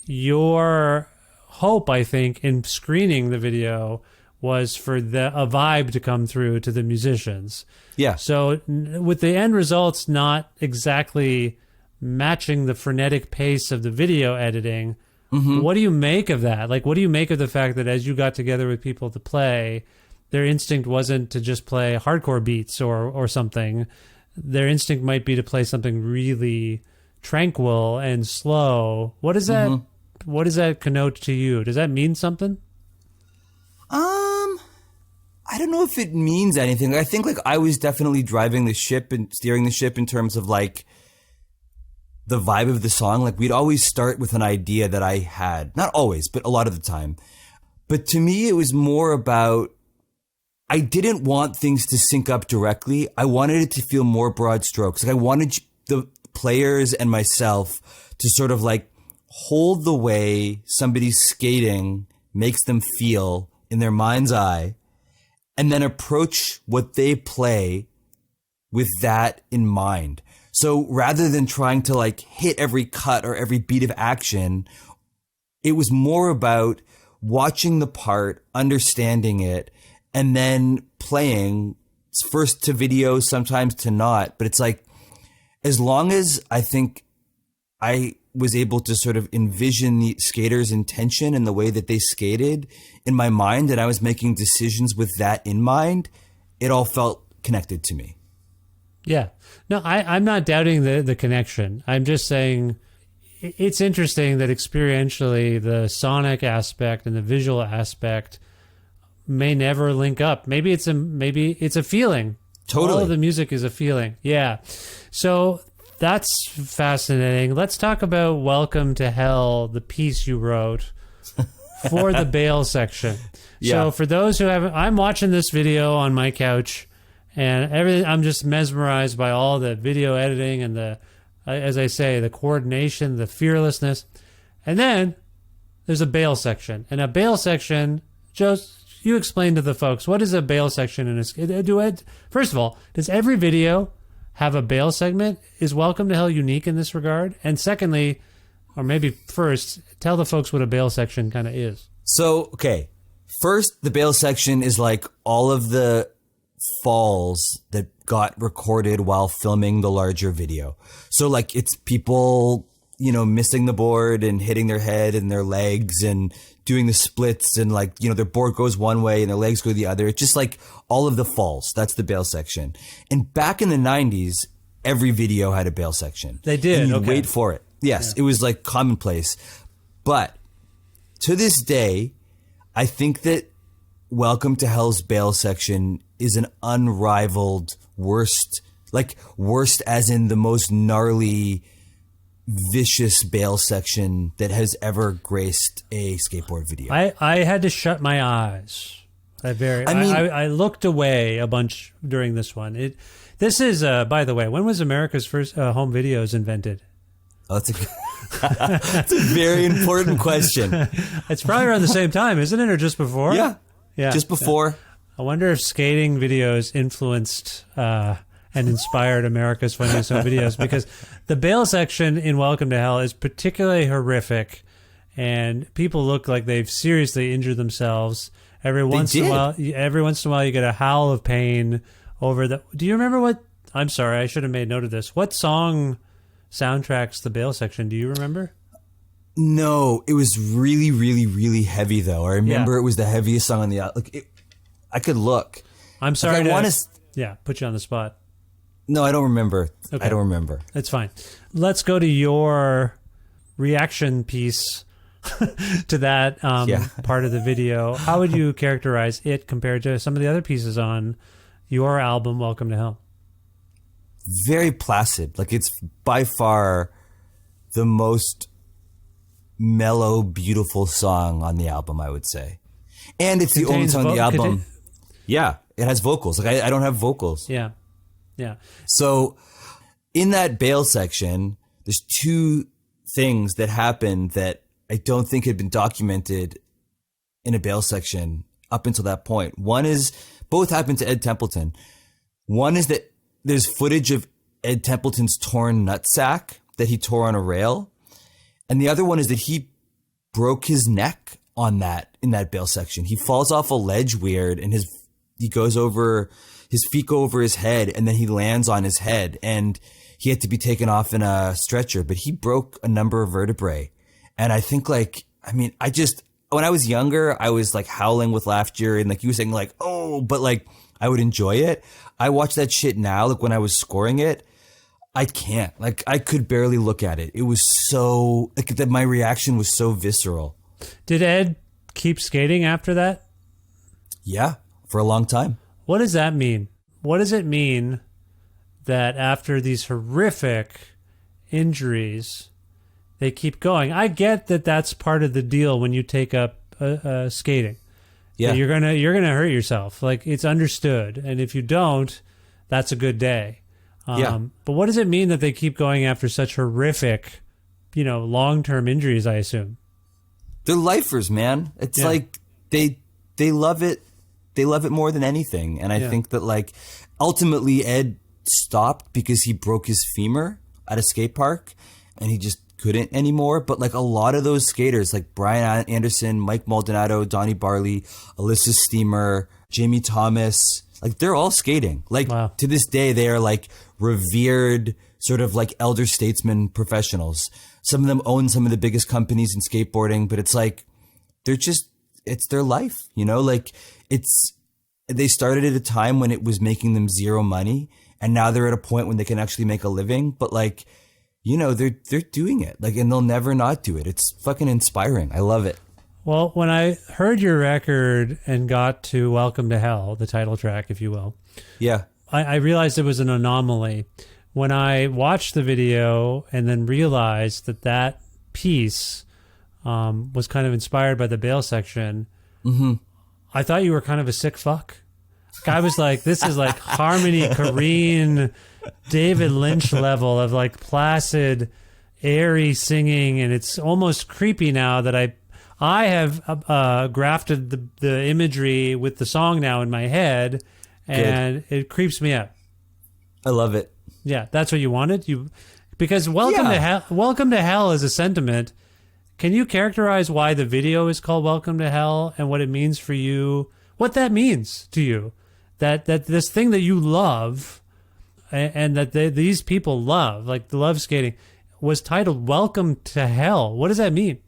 your hope, I think, in screening the video was for a vibe to come through to the musicians. Yeah. So with the end results not exactly matching the frenetic pace of the video editing, what do you make of that? Like, what do you make of the fact that as you got together with people to play, their instinct wasn't to just play hardcore beats or something. Their instinct might be to play something really tranquil and slow. What does that what does that connote to you? Does that mean something? I don't know if it means anything. I think like I was definitely driving the ship and steering the ship in terms of like the vibe of the song. Like we'd always start with an idea that I had. Not always, but a lot of the time. But to me, it was more about, I didn't want things to sync up directly. I wanted it to feel more broad strokes. Like I wanted the players and myself to sort of like hold the way somebody's skating makes them feel in their mind's eye, and then approach what they play with that in mind. So rather than trying to like hit every cut or every beat of action, it was more about watching the part, understanding it, and then playing first to video, sometimes to not. But it's like, as long as I think I was able to sort of envision the skaters' intention and the way that they skated in my mind, and I was making decisions with that in mind, it all felt connected to me. Yeah. No, I'm not doubting the connection. I'm just saying it's interesting that experientially the sonic aspect and the visual aspect may never link up. Maybe it's a feeling. Totally. All of the music is a feeling. Yeah. So that's fascinating. Let's talk about Welcome to Hell, the piece you wrote for the bail section. Yeah. So for those who haven't, I'm watching this video on my couch and everything. I'm just mesmerized by all the video editing and the, as I say, the coordination, the fearlessness. And then there's a bail section. And a bail section, Joe, you explain to the folks, what is a bail section in a first of all, does every video have a bail segment? Is Welcome to Hell unique in this regard? And secondly, or maybe first, tell the folks what a bail section kind of is. So, okay. First, the bail section is like all of the falls that got recorded while filming the larger video. So like it's people, missing the board and hitting their head and their legs and doing the splits and like, their board goes one way and their legs go the other. It's just like all of the falls. That's the bail section. And back in the 90s, every video had a bail section. They did. And you'd okay. wait for it. Yes, yeah. It was like commonplace. But to this day, I think that Welcome to Hell's bail section is an unrivaled worst as in the most gnarly, vicious bail section that has ever graced a skateboard video. I had to shut my eyes. I looked away a bunch during this one. This is, by the way, when was America's first home videos invented? Oh, that's a very important question. It's probably around the same time, isn't it, or just before? Yeah, just before. I wonder if skating videos influenced and inspired America's funniest home videos, because the bail section in Welcome to Hell is particularly horrific, and people look like they've seriously injured themselves. Every once in a while, you get a howl of pain over the. Do you remember what? I'm sorry, I should have made note of this. What song soundtracks the bail section? Do you remember? No, it was really, really, really heavy though. I remember it was the heaviest song on the album. I could look. I'm sorry to put you on the spot. No, I don't remember. Okay. I don't remember. That's fine. Let's go to your reaction piece to that part of the video. How would you characterize it compared to some of the other pieces on your album, Welcome to Hell? Very placid. Like, it's by far the most mellow, beautiful song on the album, I would say. And it's the only song on the album. Yeah, it has vocals. Like, I don't have vocals. Yeah. So in that bail section, there's two things that happened that I don't think had been documented in a bail section up until that point. One is, both happened to Ed Templeton. One is that there's footage of Ed Templeton's torn nutsack that he tore on a rail. And the other one is that he broke his neck on that, in that bail section. He falls off a ledge weird and his feet go over his head, and then he lands on his head, and he had to be taken off in a stretcher, but he broke a number of vertebrae. And I think when I was younger, I was like howling with laughter, and like you were saying like, oh, but like I would enjoy it. I watch that shit now, like when I was scoring it, I can't. Like, I could barely look at it. It was so, like, that my reaction was so visceral. Did Ed keep skating after that? Yeah, for a long time. What does that mean? What does it mean that after these horrific injuries, they keep going? I get that that's part of the deal when you take up skating. Yeah, you're gonna hurt yourself. Like, it's understood, and if you don't, that's a good day. But what does it mean that they keep going after such horrific, long-term injuries, I assume? They're lifers, man. It's like they love it. They love it more than anything. And I think that, like, ultimately Ed stopped because he broke his femur at a skate park, and he just couldn't anymore. But like a lot of those skaters, like Brian Anderson, Mike Maldonado, Donnie Barley, Alyssa Steamer, Jamie Thomas, like they're all skating. Like to this day, they are like revered sort of like elder statesmen professionals. Some of them own some of the biggest companies in skateboarding, but it's like, it's their life, you know, like they started at a time when it was making them zero money. And now they're at a point when they can actually make a living. But like, you know, they're doing it, like, and they'll never not do it. It's fucking inspiring. I love it. Well, when I heard your record and got to Welcome to Hell, the title track, if you will. Yeah. I realized it was an anomaly. When I watched the video and then realized that piece was kind of inspired by the bail section, I thought you were kind of a sick fuck. I was like, this is like Harmony Korine, David Lynch level of like placid, airy singing, and it's almost creepy now that I have grafted the imagery with the song now in my head, and it creeps me out. I love it. Yeah, that's what you wanted. Because Welcome to Hell is a sentiment. Can you characterize why the video is called Welcome to Hell and what it means for you? What that means to you? That this thing that you love and that these people love, like the love skating, was titled Welcome to Hell. What does that mean?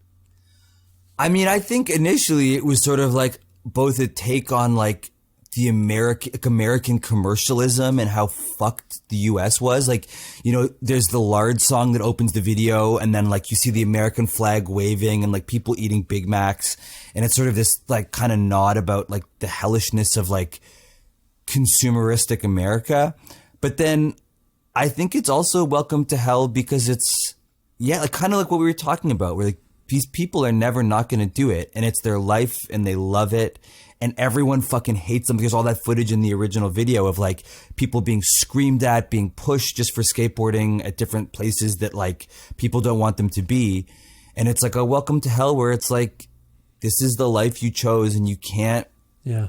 I mean, I think initially it was sort of like both a take on like the American commercialism and how fucked the US was. Like, you know, there's the Lard song that opens the video, and then like you see the American flag waving and like people eating Big Macs. And it's sort of this like kind of nod about like the hellishness of like consumeristic America. But then I think it's also Welcome to Hell because it's, like kind of like what we were talking about, where like these people are never not going to do it, and it's their life and they love it, and everyone fucking hates them. There's all that footage in the original video of like people being screamed at, being pushed just for skateboarding at different places that like people don't want them to be. And it's like a Welcome to Hell where it's like, this is the life you chose and you can't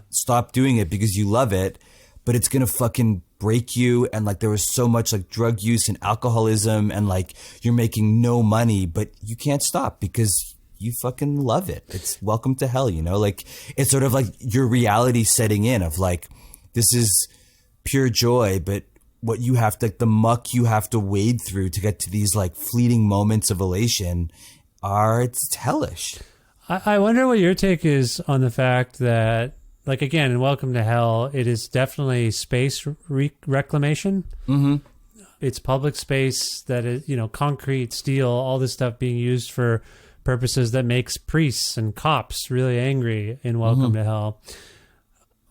stop doing it because you love it, but it's going to fucking break you. And like there was so much like drug use and alcoholism, and like you're making no money, but you can't stop because you fucking love it. It's Welcome to Hell, you know, like it's sort of like your reality setting in of like, this is pure joy, but what you have to, like the muck you have to wade through to get to these like fleeting moments of elation it's hellish. I wonder what your take is on the fact that, like, again, in Welcome to Hell, it is definitely space reclamation. Mm-hmm. It's public space that is, you know, concrete, steel, all this stuff being used for purposes that makes priests and cops really angry in Welcome to Hell.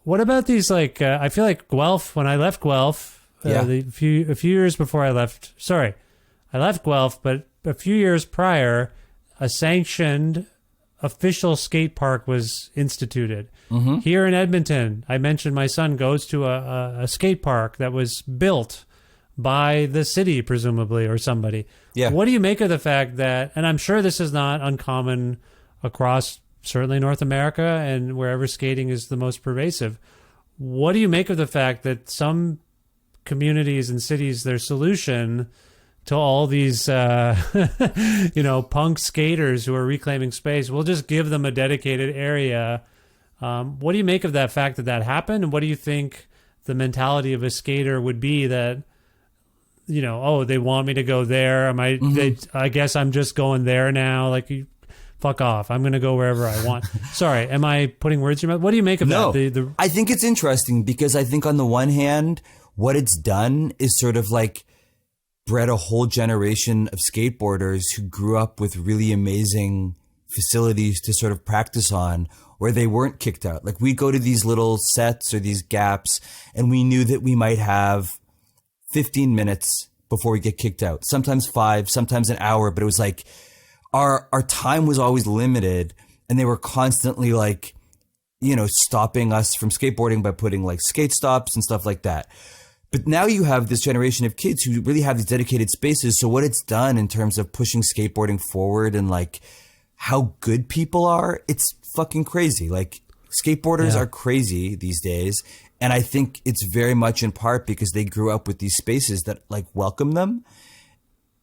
What about these, like, I feel like Guelph, when I left Guelph, a few years before I left Guelph, but a few years prior, a sanctioned official skate park was instituted. Here in Edmonton, I mentioned my son goes to a skate park that was built by the city, presumably, or somebody. Yeah. What do you make of the fact that, and I'm sure this is not uncommon across certainly North America and wherever skating is the most pervasive, what do you make of the fact that some communities and cities, their solution to all these, you know, punk skaters who are reclaiming space, we'll just give them a dedicated area? What do you make of that fact that happened? And what do you think the mentality of a skater would be that, you know, oh, they want me to go there. I guess I'm just going there now. Like, fuck off. I'm going to go wherever I want. Sorry. Am I putting words in your mouth? What do you make of that? I think it's interesting because I think on the one hand, what it's done is sort of like bred a whole generation of skateboarders who grew up with really amazing facilities to sort of practice on, where they weren't kicked out. Like, we go to these little sets or these gaps and we knew that we might have 15 minutes before we get kicked out. Sometimes 5, sometimes an hour, but it was like our time was always limited, and they were constantly like, you know, stopping us from skateboarding by putting like skate stops and stuff like that. But now you have this generation of kids who really have these dedicated spaces. So what it's done in terms of pushing skateboarding forward and like how good people are, it's fucking crazy. Like, skateboarders are crazy these days. And I think it's very much in part because they grew up with these spaces that like welcome them.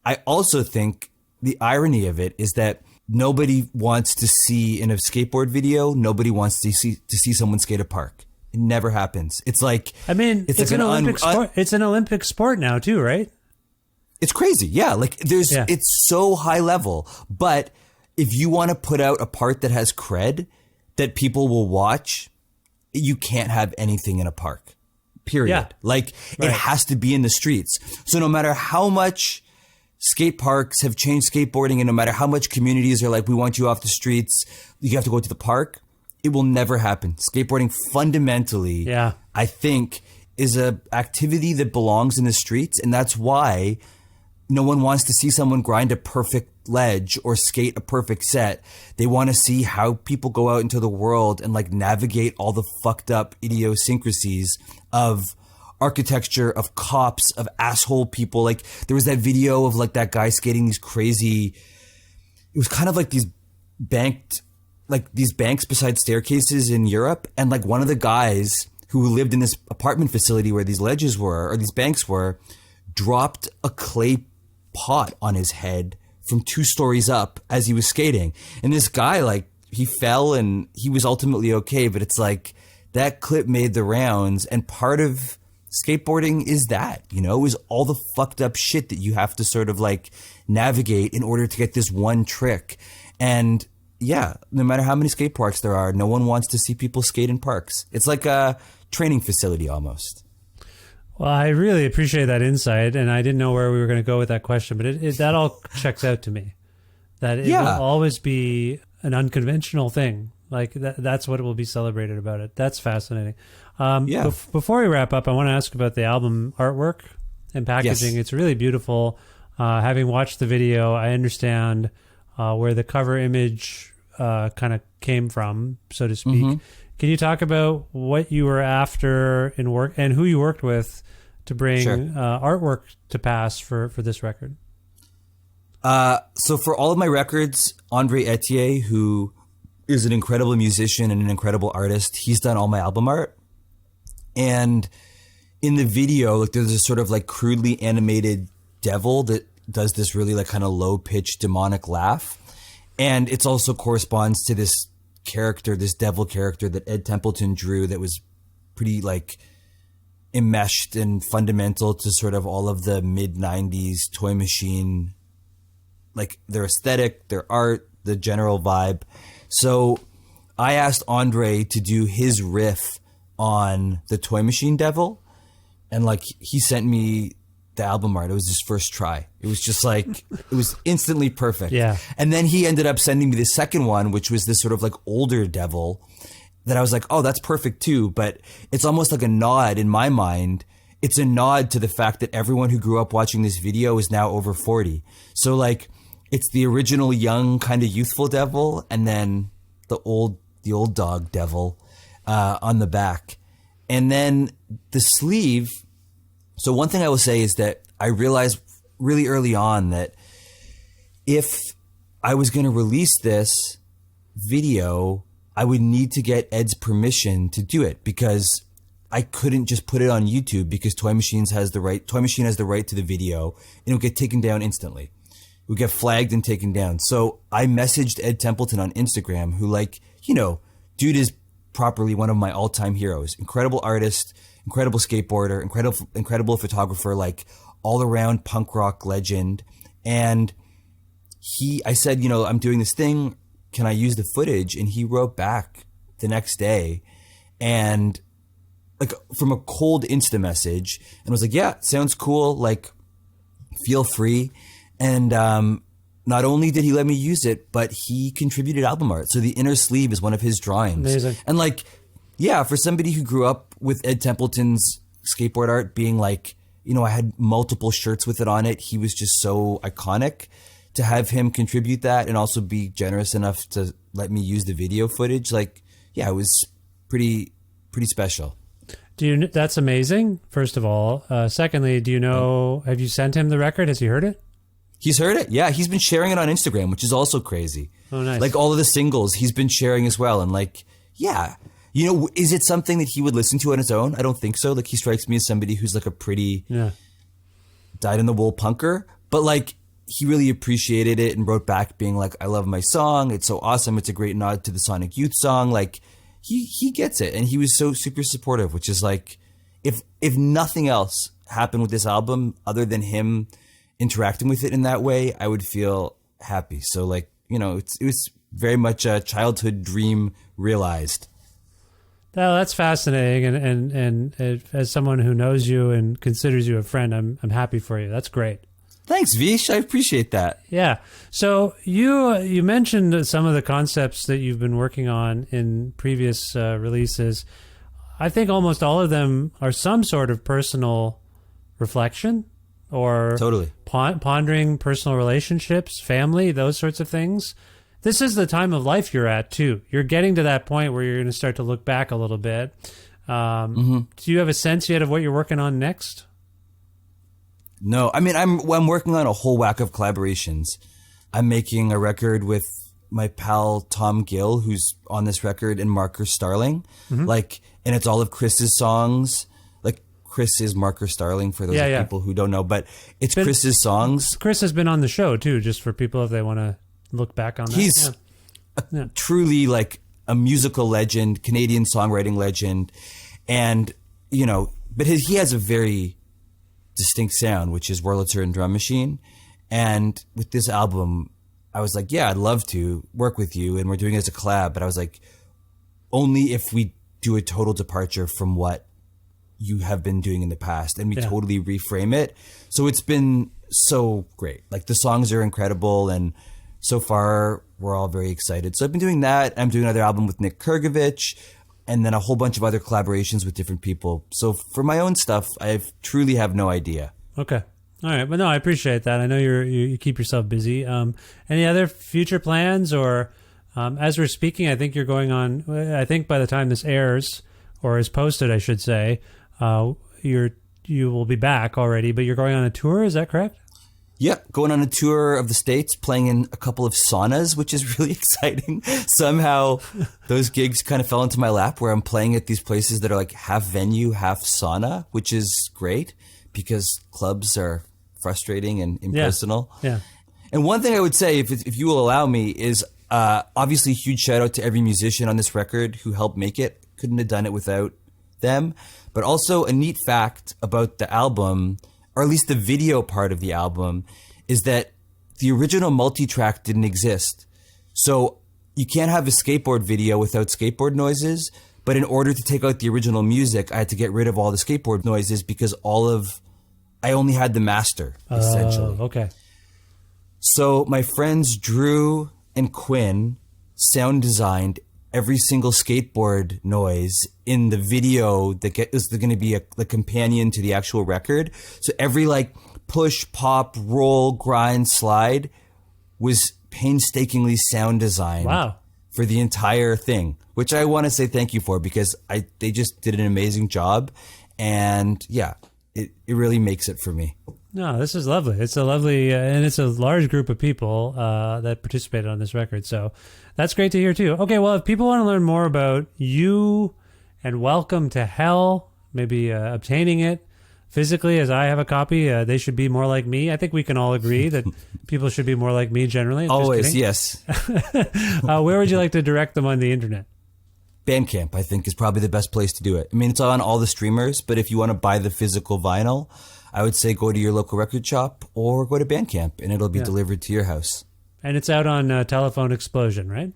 I also think the irony of it is that nobody wants to see in a skateboard video, nobody wants to see someone skate a park. It never happens. It's like, I mean, it's like an Olympic sport. It's an Olympic sport now too, right? It's crazy. Yeah. Like it's so high level. But if you want to put out a part that has cred that people will watch, you can't have anything in a park, period. Yeah. Like it has to be in the streets. So no matter how much skate parks have changed skateboarding, and no matter how much communities are like, we want you off the streets, you have to go to the park, it will never happen. Skateboarding fundamentally, I think, is a activity that belongs in the streets. And that's why no one wants to see someone grind a perfect ledge or skate a perfect set. They want to see how people go out into the world and like navigate all the fucked up idiosyncrasies of architecture, of cops, of asshole people. Like there was that video of like that guy skating these crazy, it was kind of like these banks beside staircases in Europe. And like one of the guys who lived in this apartment facility where these ledges were, or these banks were, dropped a clay pot on his head from 2 stories up as he was skating. And this guy, like, he fell and he was ultimately okay. But it's like that clip made the rounds. And part of skateboarding is that, you know, is all the fucked up shit that you have to sort of like navigate in order to get this one trick. And yeah, no matter how many skate parks there are, no one wants to see people skate in parks. It's like a training facility almost. Well, I really appreciate that insight, and I didn't know where we were going to go with that question, but that all checks out to me. That it will always be an unconventional thing. Like that's what will be celebrated about it. That's fascinating. Before we wrap up, I want to ask about the album artwork and packaging. Yes. It's really beautiful. Having watched the video, I understand where the cover image kind of came from, so to speak. Mm-hmm. Can you talk about what you were after in work and who you worked with to bring artwork to pass for this record? So for all of my records, Andre Etier, who is an incredible musician and an incredible artist, he's done all my album art. And in the video, like there's this sort of like crudely animated devil that does this really like kind of low pitched demonic laugh. And it also corresponds to this character, this devil character that Ed Templeton drew that was pretty like enmeshed and fundamental to sort of all of the mid-90s Toy Machine, like their aesthetic, their art, the general vibe. So I asked Andre to do his riff on the Toy Machine devil, and like he sent me the album art. It was his first try. It was just like, it was instantly perfect. Yeah. And then he ended up sending me the second one, which was this sort of like older devil that I was like, oh, that's perfect too. But it's almost like a nod in my mind. It's a nod to the fact that everyone who grew up watching this video is now over 40. So like, it's the original young kind of youthful devil, and then the old dog devil on the back. And then the sleeve. So one thing I will say is that I realized really early on that if I was going to release this video, I would need to get Ed's permission to do it, because I couldn't just put it on YouTube, because Toy Machine has the right to the video, and it would get taken down instantly. It would get flagged and taken down. So I messaged Ed Templeton on Instagram, who, like, you know, dude is properly one of my all-time heroes. Incredible artist, incredible skateboarder, incredible photographer, like all around punk rock legend. And I said, you know, I'm doing this thing. Can I use the footage? And he wrote back the next day, and like from a cold Insta message, and was like, yeah, sounds cool. Like, feel free. And, not only did he let me use it, but he contributed album art. So the inner sleeve is one of his drawings. Amazing. And like, yeah, for somebody who grew up with Ed Templeton's skateboard art being like, you know, I had multiple shirts with it on it. He was just so iconic. To have him contribute that and also be generous enough to let me use the video footage, like, yeah, it was pretty special. That's amazing, first of all. Secondly, do you know, have you sent him the record? Has he heard it? He's heard it. Yeah, he's been sharing it on Instagram, which is also crazy. Oh, nice. Like all of the singles he's been sharing as well. And like, yeah, you know, is it something that he would listen to on his own? I don't think so. Like, he strikes me as somebody who's like a pretty dyed-in-the-wool punker. But like, he really appreciated it and wrote back being like, I love my song. It's so awesome. It's a great nod to the Sonic Youth song. Like, he gets it. And he was so super supportive, which is like, if nothing else happened with this album other than him interacting with it in that way, I would feel happy. So like, you know, it was very much a childhood dream realized. Oh, that's fascinating, and as someone who knows you and considers you a friend, I'm happy for you. That's great. Thanks, Vish. I appreciate that. Yeah. So you mentioned some of the concepts that you've been working on in previous releases. I think almost all of them are some sort of personal reflection or totally pondering personal relationships, family, those sorts of things. This is the time of life you're at, too. You're getting to that point where you're going to start to look back a little bit. Do you have a sense yet of what you're working on next? No. I mean, I'm working on a whole whack of collaborations. I'm making a record with my pal Tom Gill, who's on this record, and Marker Starling. And it's all of Chris's songs. Like, Chris is Marker Starling, for those people who don't know. But it's Chris's songs. Chris has been on the show, too, just for people if they want to look back on that. He's truly like a musical legend, Canadian songwriting legend. And, you know, but he has a very distinct sound, which is Wurlitzer and drum machine. And with this album, I was like, yeah, I'd love to work with you. And we're doing it as a collab. But I was like, only if we do a total departure from what you have been doing in the past. And we totally reframe it. So it's been so great. Like, the songs are incredible. And so far, we're all very excited. So I've been doing that. I'm doing another album with Nick Kurgovich, and then a whole bunch of other collaborations with different people. So for my own stuff, I truly have no idea. Okay. All right. But no, I appreciate that. I know you keep yourself busy. Any other future plans? Or as we're speaking, I think you're going on, I think by the time this airs, or is posted, I should say, you will be back already, but you're going on a tour. Is that correct? Yeah, going on a tour of the States, playing in a couple of saunas, which is really exciting. Somehow those gigs kind of fell into my lap, where I'm playing at these places that are like half venue, half sauna, which is great because clubs are frustrating and impersonal. Yeah. And one thing I would say, if you will allow me, is obviously a huge shout out to every musician on this record who helped make it. Couldn't have done it without them. But also a neat fact about the album, or at least the video part of the album, is that the original multi-track didn't exist. So you can't have a skateboard video without skateboard noises, but in order to take out the original music, I had to get rid of all the skateboard noises because I only had the master, essentially. Okay. So my friends Drew and Quinn sound designed every single skateboard noise in the video that is going to be the companion to the actual record. So every like push, pop, roll, grind, slide was painstakingly sound designed for the entire thing, which I want to say thank you for, because they just did an amazing job. And yeah, it really makes it for me. No, this is lovely. It's a lovely, and it's a large group of people that participated on this record. So that's great to hear too. Okay, well, if people want to learn more about you and Welcome to Hell, maybe obtaining it physically, as I have a copy, they should be more like me. I think we can all agree that people should be more like me generally. Always, yes. Where would you like to direct them on the internet? Bandcamp, I think, is probably the best place to do it. I mean, it's on all the streamers, but if you want to buy the physical vinyl, I would say go to your local record shop or go to Bandcamp, and it'll be delivered to your house. And it's out on Telephone Explosion, right?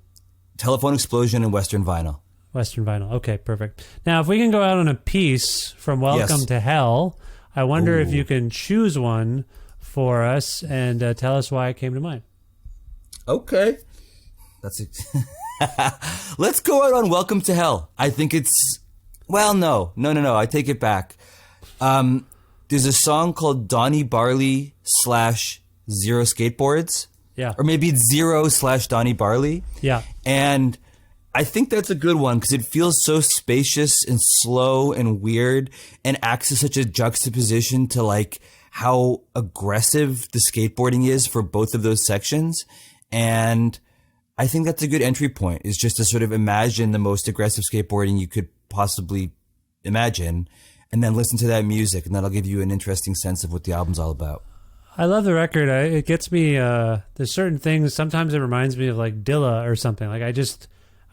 Telephone Explosion and Western Vinyl. Western Vinyl. Okay, perfect. Now, if we can go out on a piece from Welcome to Hell, I wonder if you can choose one for us and tell us why it came to mind. Okay. That's it. Let's go out on Welcome to Hell. I think it's... Well, no. I take it back. There's a song called Donnie Barley / Zero Skateboards. Yeah. Or maybe it's Zero / Donnie Barley. Yeah. And I think that's a good one because it feels so spacious and slow and weird and acts as such a juxtaposition to like how aggressive the skateboarding is for both of those sections. And I think that's a good entry point, is just to sort of imagine the most aggressive skateboarding you could possibly imagine and then listen to that music, and that'll give you an interesting sense of what the album's all about. I love the record. It gets me. There's certain things. Sometimes it reminds me of like Dilla or something. Like I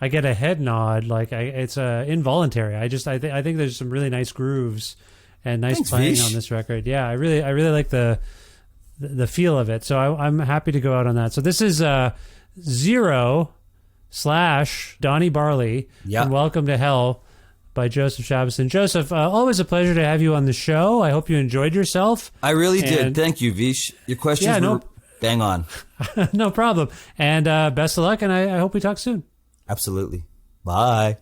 get a head nod. Like it's involuntary. I think there's some really nice grooves and nice playing Vish. on this record. Yeah, I really like the feel of it. So I'm happy to go out on that. So this is 0 / Donnie Barley and Welcome to Hell by Joseph Shabason. Joseph, always a pleasure to have you on the show. I hope you enjoyed yourself. I really did. Thank you, Vish. Your questions were bang on. No problem. And best of luck, and I hope we talk soon. Absolutely. Bye.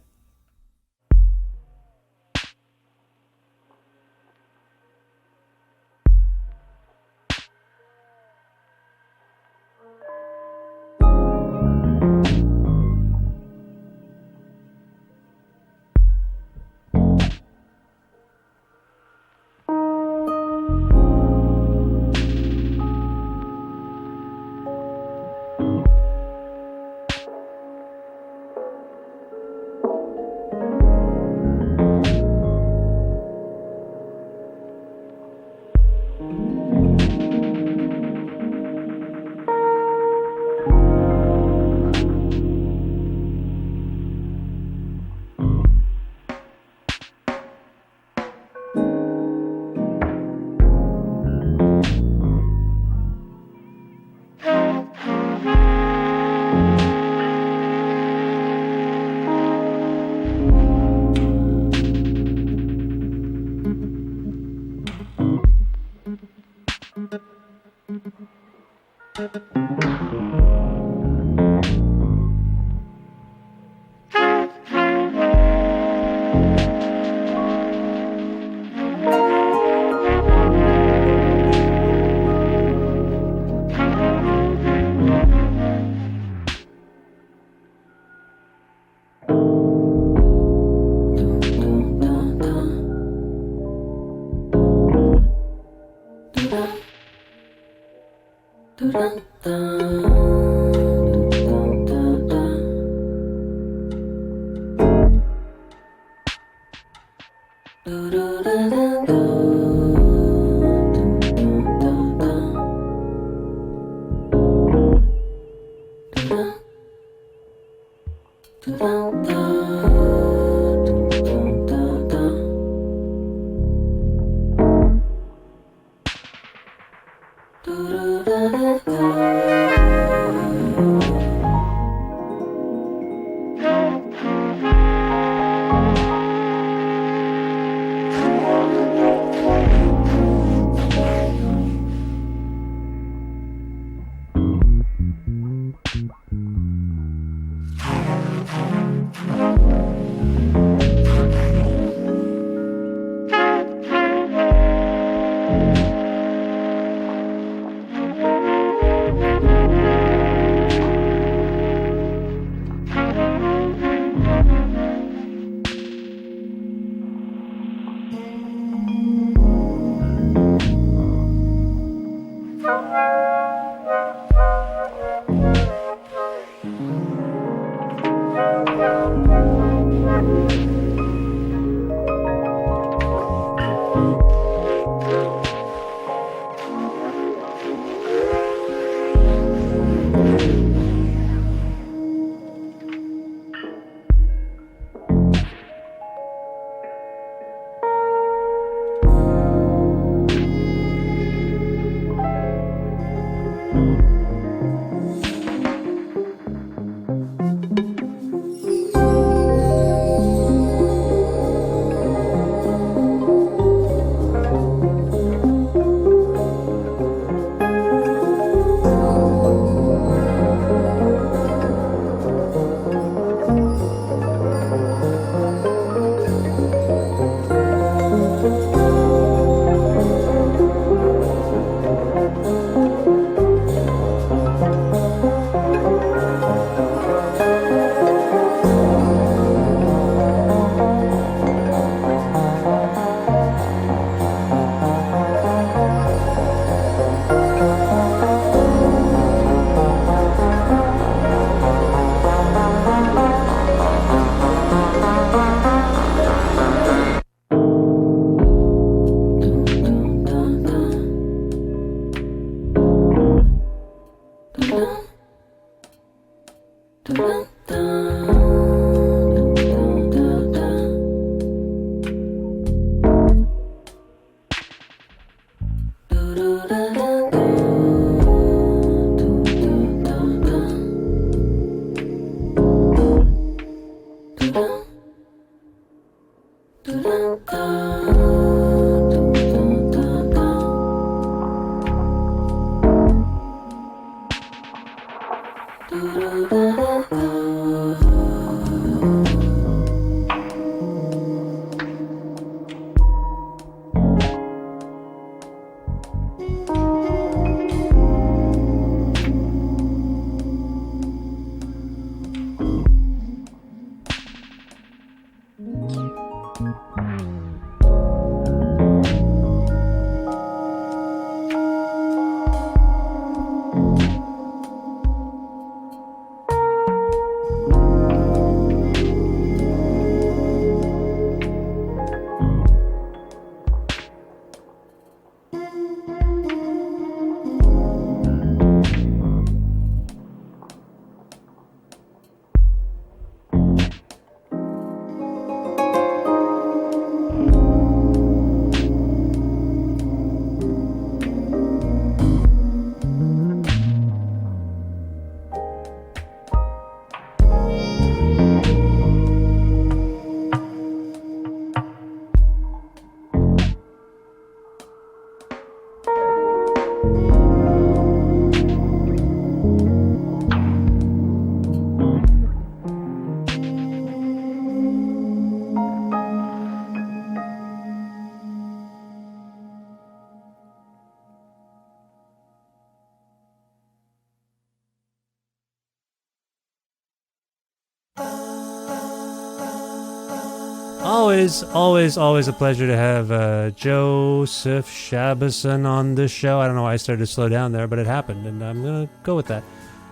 Always a pleasure to have Joseph Shabason on the show. I don't know why I started to slow down there, but it happened, and I'm going to go with that.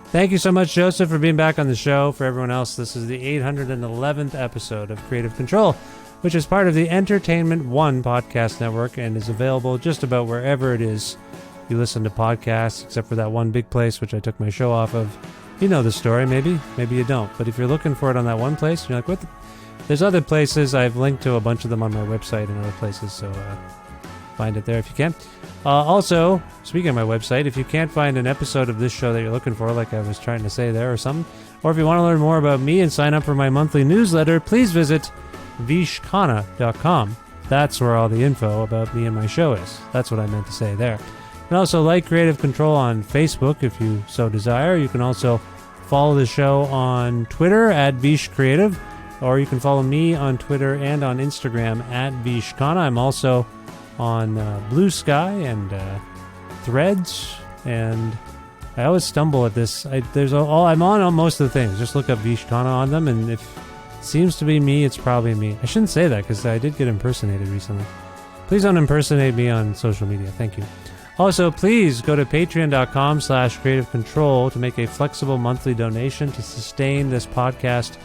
Thank you so much, Joseph, for being back on the show. For everyone else, this is the 811th episode of Creative Control, which is part of the Entertainment One podcast network and is available just about wherever it is you listen to podcasts, except for that one big place which I took my show off of. You know the story, maybe you don't. But if you're looking for it on that one place, you're like, what the... There's other places. I've linked to a bunch of them on my website and other places, so find it there if you can. Also, speaking of my website, if you can't find an episode of this show that you're looking for, like I was trying to say there or something, or if you want to learn more about me and sign up for my monthly newsletter, please visit vishkhanna.com. That's where all the info about me and my show is. That's what I meant to say there. You can also like Creative Control on Facebook if you so desire. You can also follow the show on Twitter at vishcreative. Or you can follow me on Twitter and on Instagram at Vishkhanna. I'm also on Blue Sky and Threads, and I always stumble at this. I'm on most of the things. Just look up Vishkhanna on them, and if it seems to be me, it's probably me. I shouldn't say that because I did get impersonated recently. Please don't impersonate me on social media. Thank you. Also, please go to patreon.com/creativecontrol to make a flexible monthly donation to sustain this podcast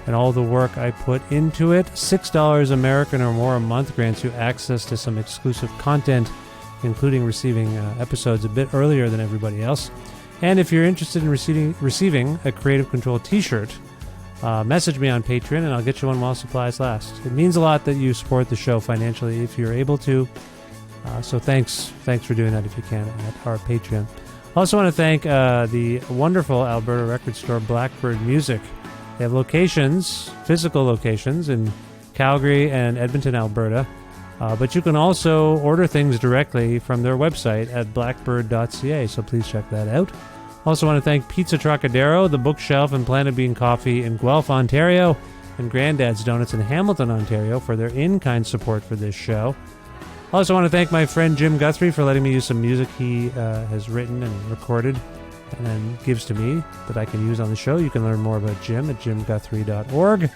and all the work I put into it. $6 American or more a month grants you access to some exclusive content, including receiving episodes a bit earlier than everybody else. And if you're interested in receiving a Creative Control t-shirt, message me on Patreon and I'll get you one while supplies last. It means a lot that you support the show financially if you're able to. So thanks for doing that if you can at our Patreon. I also want to thank the wonderful Alberta record store Blackbird Music. They have locations, physical locations, in Calgary and Edmonton, Alberta. But you can also order things directly from their website at blackbird.ca, so please check that out. Also want to thank Pizza Trocadero, The Bookshelf, and Planet Bean Coffee in Guelph, Ontario, and Granddad's Donuts in Hamilton, Ontario, for their in-kind support for this show. Also want to thank my friend Jim Guthrie for letting me use some music he has written and recorded and then gives to me that I can use on the show. You can learn more about Jim at jimguthrie.org.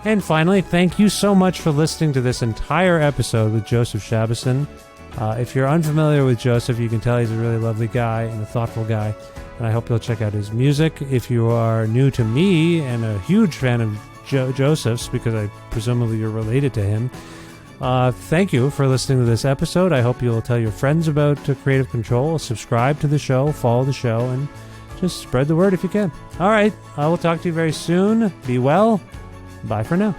And finally, thank you so much for listening to this entire episode with Joseph Shabason. If you're unfamiliar with Joseph, you can tell he's a really lovely guy and a thoughtful guy, and I hope you'll check out his music. If you are new to me and a huge fan of Joseph's, because presumably you're related to him, thank you for listening to this episode. I hope you'll tell your friends about Creative Control, subscribe to the show, follow the show, and just spread the word if you can. All right, I will talk to you very soon. Be well. Bye for now.